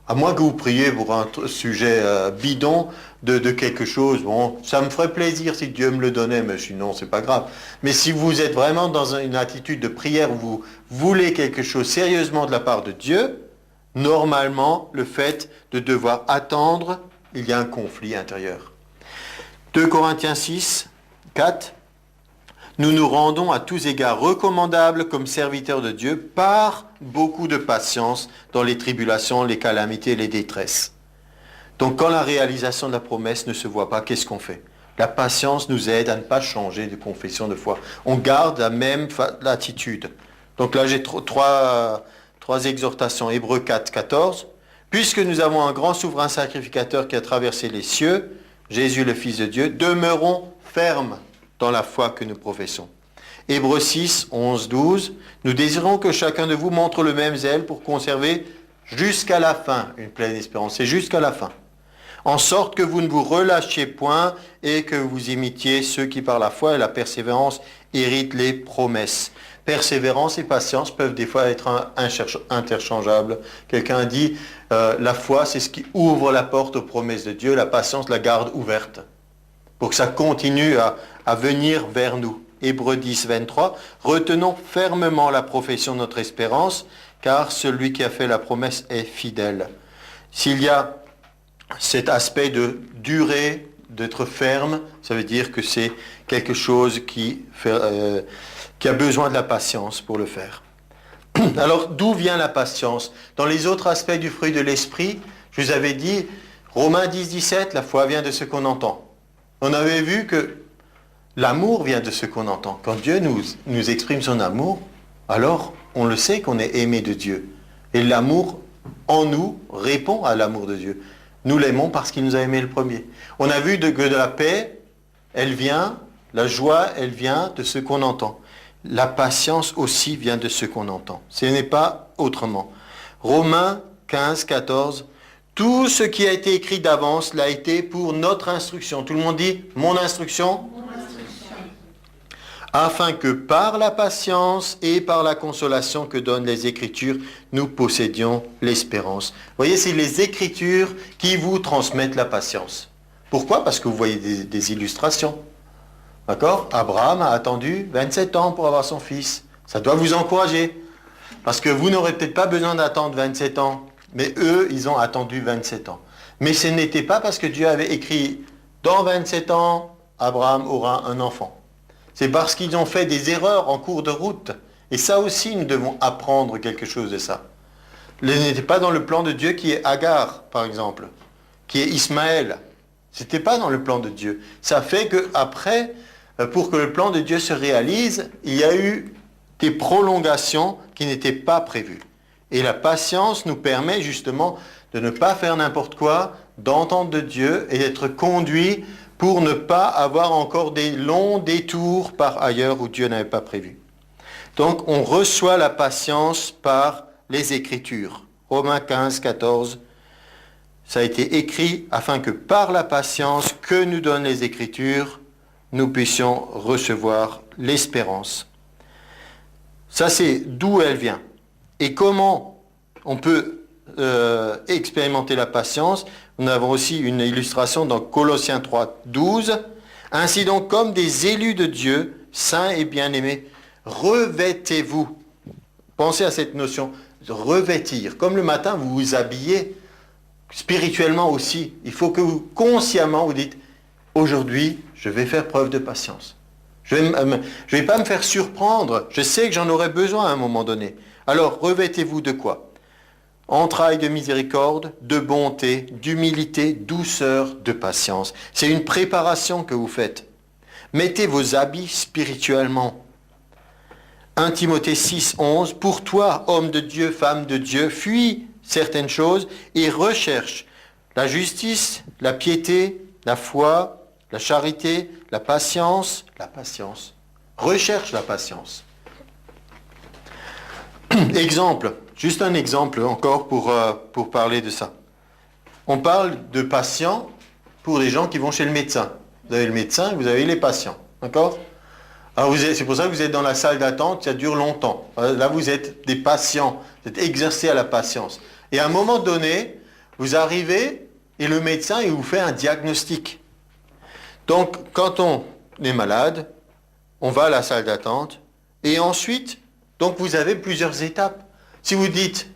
À moins que vous priez pour un sujet bidon de quelque chose, bon, ça me ferait plaisir si Dieu me le donnait, mais sinon, c'est pas grave. Mais si vous êtes vraiment dans une attitude de prière où vous voulez quelque chose sérieusement de la part de Dieu, normalement, le fait de devoir attendre, il y a un conflit intérieur. 2 Corinthiens 6, 4. Nous nous rendons à tous égards recommandables comme serviteurs de Dieu par beaucoup de patience dans les tribulations, les calamités et les détresses. Donc quand la réalisation de la promesse ne se voit pas, qu'est-ce qu'on fait? La patience nous aide à ne pas changer de confession de foi. On garde la même attitude. Donc là j'ai trois exhortations. Hébreux 4, 14. Puisque nous avons un grand souverain sacrificateur qui a traversé les cieux, Jésus le Fils de Dieu, demeurons fermes dans la foi que nous professons. Hébreux 6, 11, 12. Nous désirons que chacun de vous montre le même zèle pour conserver jusqu'à la fin une pleine espérance. C'est jusqu'à la fin. En sorte que vous ne vous relâchiez point et que vous imitiez ceux qui par la foi et la persévérance héritent les promesses. Persévérance et patience peuvent des fois être interchangeables. Quelqu'un dit la foi c'est ce qui ouvre la porte aux promesses de Dieu, la patience la garde ouverte pour que ça continue à venir vers nous. Hébreux 10, 23. Retenons fermement la profession de notre espérance, car celui qui a fait la promesse est fidèle. S'il y a cet aspect de durée, d'être ferme, ça veut dire que c'est quelque chose qui a besoin de la patience pour le faire. Alors, d'où vient la patience? Dans les autres aspects du fruit de l'esprit, je vous avais dit, Romains 10, 17, la foi vient de ce qu'on entend. On avait vu que l'amour vient de ce qu'on entend. Quand Dieu nous exprime son amour, alors on le sait qu'on est aimé de Dieu. Et l'amour en nous répond à l'amour de Dieu. Nous l'aimons parce qu'il nous a aimés le premier. On a vu que de la paix, elle vient, la joie, elle vient de ce qu'on entend. La patience aussi vient de ce qu'on entend. Ce n'est pas autrement. Romains 15, 14. Tout ce qui a été écrit d'avance l'a été pour notre instruction. Tout le monde dit « mon instruction ». Afin que par la patience et par la consolation que donnent les Écritures, nous possédions l'espérance. Vous voyez, c'est les Écritures qui vous transmettent la patience. Pourquoi? Parce que vous voyez des illustrations. D'accord? Abraham a attendu 27 ans pour avoir son fils. Ça doit vous encourager. Parce que vous n'aurez peut-être pas besoin d'attendre 27 ans. Mais eux, ils ont attendu 27 ans. Mais ce n'était pas parce que Dieu avait écrit « Dans 27 ans, Abraham aura un enfant ». C'est parce qu'ils ont fait des erreurs en cours de route. Et ça aussi, nous devons apprendre quelque chose de ça. Ce n'était pas dans le plan de Dieu qui est Agar, par exemple, qui est Ismaël. Ce n'était pas dans le plan de Dieu. Ça fait qu'après, pour que le plan de Dieu se réalise, il y a eu des prolongations qui n'étaient pas prévues. Et la patience nous permet justement de ne pas faire n'importe quoi, d'entendre de Dieu et d'être conduit pour ne pas avoir encore des longs détours par ailleurs où Dieu n'avait pas prévu. Donc on reçoit la patience par les Écritures. Romains 15, 14, ça a été écrit afin que par la patience que nous donnent les Écritures, nous puissions recevoir l'espérance. Ça c'est d'où elle vient. Et comment on peut expérimenter la patience, nous avons aussi une illustration dans Colossiens 3, 12. Ainsi donc, comme des élus de Dieu, saints et bien-aimés, revêtez-vous. Pensez à cette notion, revêtir. Comme le matin, vous vous habillez, spirituellement aussi. Il faut que vous, consciemment, vous dites, aujourd'hui, je vais faire preuve de patience. Je ne vais pas me faire surprendre. Je sais que j'en aurai besoin à un moment donné. Alors, revêtez-vous de quoi? Entrailles de miséricorde, de bonté, d'humilité, douceur, de patience. C'est une préparation que vous faites. Mettez vos habits spirituellement. 1 Timothée 6, 11. Pour toi, homme de Dieu, femme de Dieu, fuis certaines choses et recherche la justice, la piété, la foi, la charité, la patience. Recherche la patience. Exemple, juste un exemple encore pour parler de ça. On parle de patients pour les gens qui vont chez le médecin. Vous avez le médecin et vous avez les patients. D'accord? Alors c'est pour ça que vous êtes dans la salle d'attente, ça dure longtemps. Là, vous êtes des patients, vous êtes exercés à la patience. Et à un moment donné, vous arrivez et le médecin il vous fait un diagnostic. Donc, quand on est malade, on va à la salle d'attente et ensuite, donc vous avez plusieurs étapes. Si vous dites,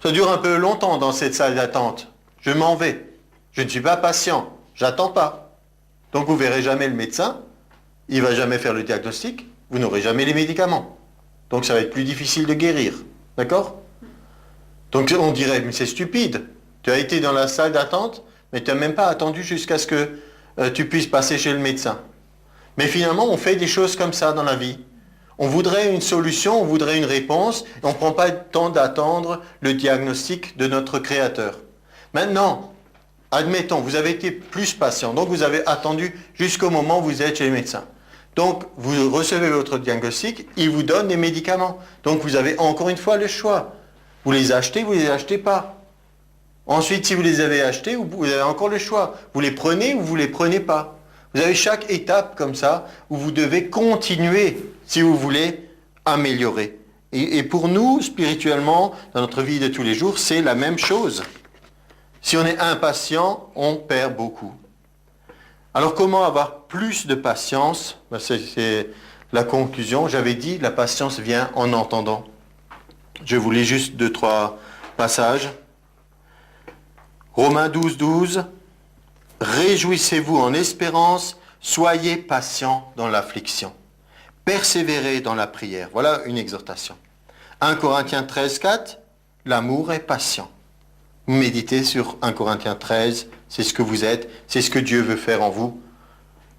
ça dure un peu longtemps dans cette salle d'attente, je m'en vais, je ne suis pas patient, j'attends pas. Donc vous verrez jamais le médecin, il ne va jamais faire le diagnostic, vous n'aurez jamais les médicaments. Donc ça va être plus difficile de guérir. D'accord? Donc on dirait, mais c'est stupide. Tu as été dans la salle d'attente, mais tu n'as même pas attendu jusqu'à ce que tu puisses passer chez le médecin. Mais finalement, on fait des choses comme ça dans la vie. On voudrait une solution, on voudrait une réponse, et on ne prend pas le temps d'attendre le diagnostic de notre Créateur. Maintenant, admettons, vous avez été plus patient, donc vous avez attendu jusqu'au moment où vous êtes chez le médecin. Donc, vous recevez votre diagnostic, il vous donne des médicaments. Donc, vous avez encore une fois le choix. Vous les achetez, vous ne les achetez pas. Ensuite, si vous les avez achetés, vous avez encore le choix. Vous les prenez ou vous ne les prenez pas. Vous avez chaque étape comme ça où vous devez continuer si vous voulez améliorer. Et pour nous, spirituellement, dans notre vie de tous les jours, c'est la même chose. Si on est impatient, on perd beaucoup. Alors comment avoir plus de patience? C'est la conclusion. J'avais dit, la patience vient en entendant. Je vous lis juste 2-3 passages. Romains 12, 12. Réjouissez-vous en espérance, soyez patients dans l'affliction. Persévérez dans la prière. Voilà une exhortation. 1 Corinthiens 13, 4. L'amour est patient. Méditez sur 1 Corinthiens 13, c'est ce que vous êtes, c'est ce que Dieu veut faire en vous.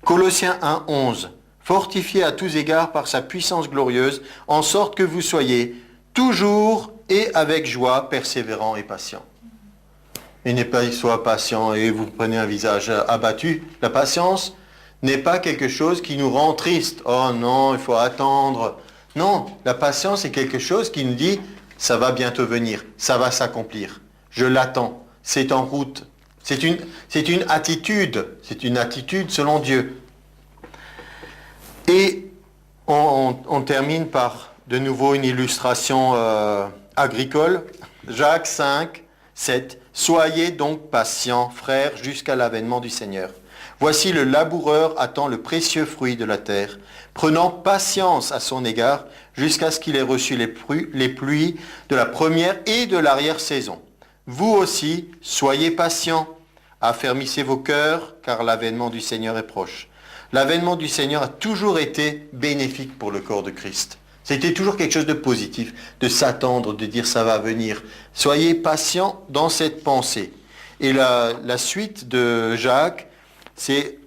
Colossiens 1, 11. Fortifiez à tous égards par sa puissance glorieuse, en sorte que vous soyez toujours et avec joie, persévérants et patients. Et n'est pas soit patient et vous prenez un visage abattu. La patience n'est pas quelque chose qui nous rend triste. Oh non, il faut attendre. Non, la patience est quelque chose qui nous dit, ça va bientôt venir, ça va s'accomplir. Je l'attends, c'est en route. C'est une attitude selon Dieu. Et on termine par de nouveau une illustration agricole. Jacques 5, 7. Soyez donc patients, frères, jusqu'à l'avènement du Seigneur. Voici le laboureur attend le précieux fruit de la terre, prenant patience à son égard, jusqu'à ce qu'il ait reçu les pluies de la première et de l'arrière-saison. Vous aussi, soyez patients, affermissez vos cœurs, car l'avènement du Seigneur est proche. L'avènement du Seigneur a toujours été bénéfique pour le corps de Christ. C'était toujours quelque chose de positif, de s'attendre, de dire ça va venir. Soyez patients dans cette pensée. Et la suite de Jacques, c'est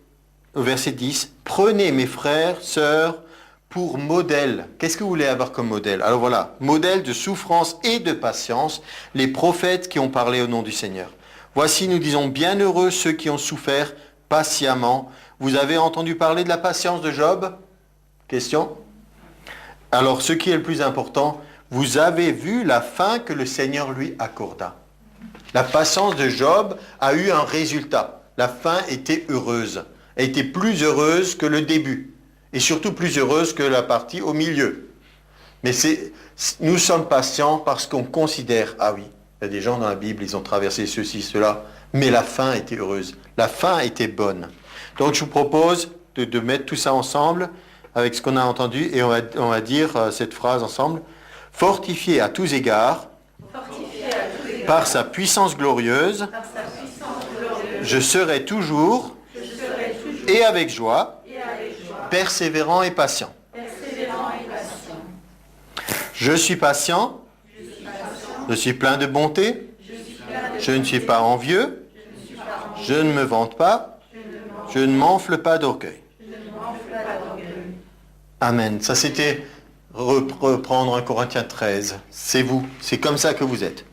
au verset 10. Prenez mes frères, sœurs, pour modèle. Qu'est-ce que vous voulez avoir comme modèle? Alors voilà, modèle de souffrance et de patience, les prophètes qui ont parlé au nom du Seigneur. Voici, nous disons, bienheureux ceux qui ont souffert patiemment. Vous avez entendu parler de la patience de Job? Question? Alors, ce qui est le plus important, vous avez vu la fin que le Seigneur lui accorda. La patience de Job a eu un résultat. La fin était heureuse. Elle était plus heureuse que le début. Et surtout plus heureuse que la partie au milieu. Mais nous sommes patients parce qu'on considère, ah oui, Il y a des gens dans la Bible, ils ont traversé ceci, cela, mais la fin était heureuse. La fin était bonne. Donc je vous propose de mettre tout ça ensemble avec ce qu'on a entendu et on va dire cette phrase ensemble. Fortifié à tous égards, par sa puissance glorieuse, je serai toujours et avec joie, persévérant et patient. Je suis patient, je suis plein de bonté, je ne suis pas envieux, je ne me vante pas, je ne m'enfle pas d'orgueil. Amen. Ça c'était reprendre 1 Corinthiens 13. C'est vous, c'est comme ça que vous êtes.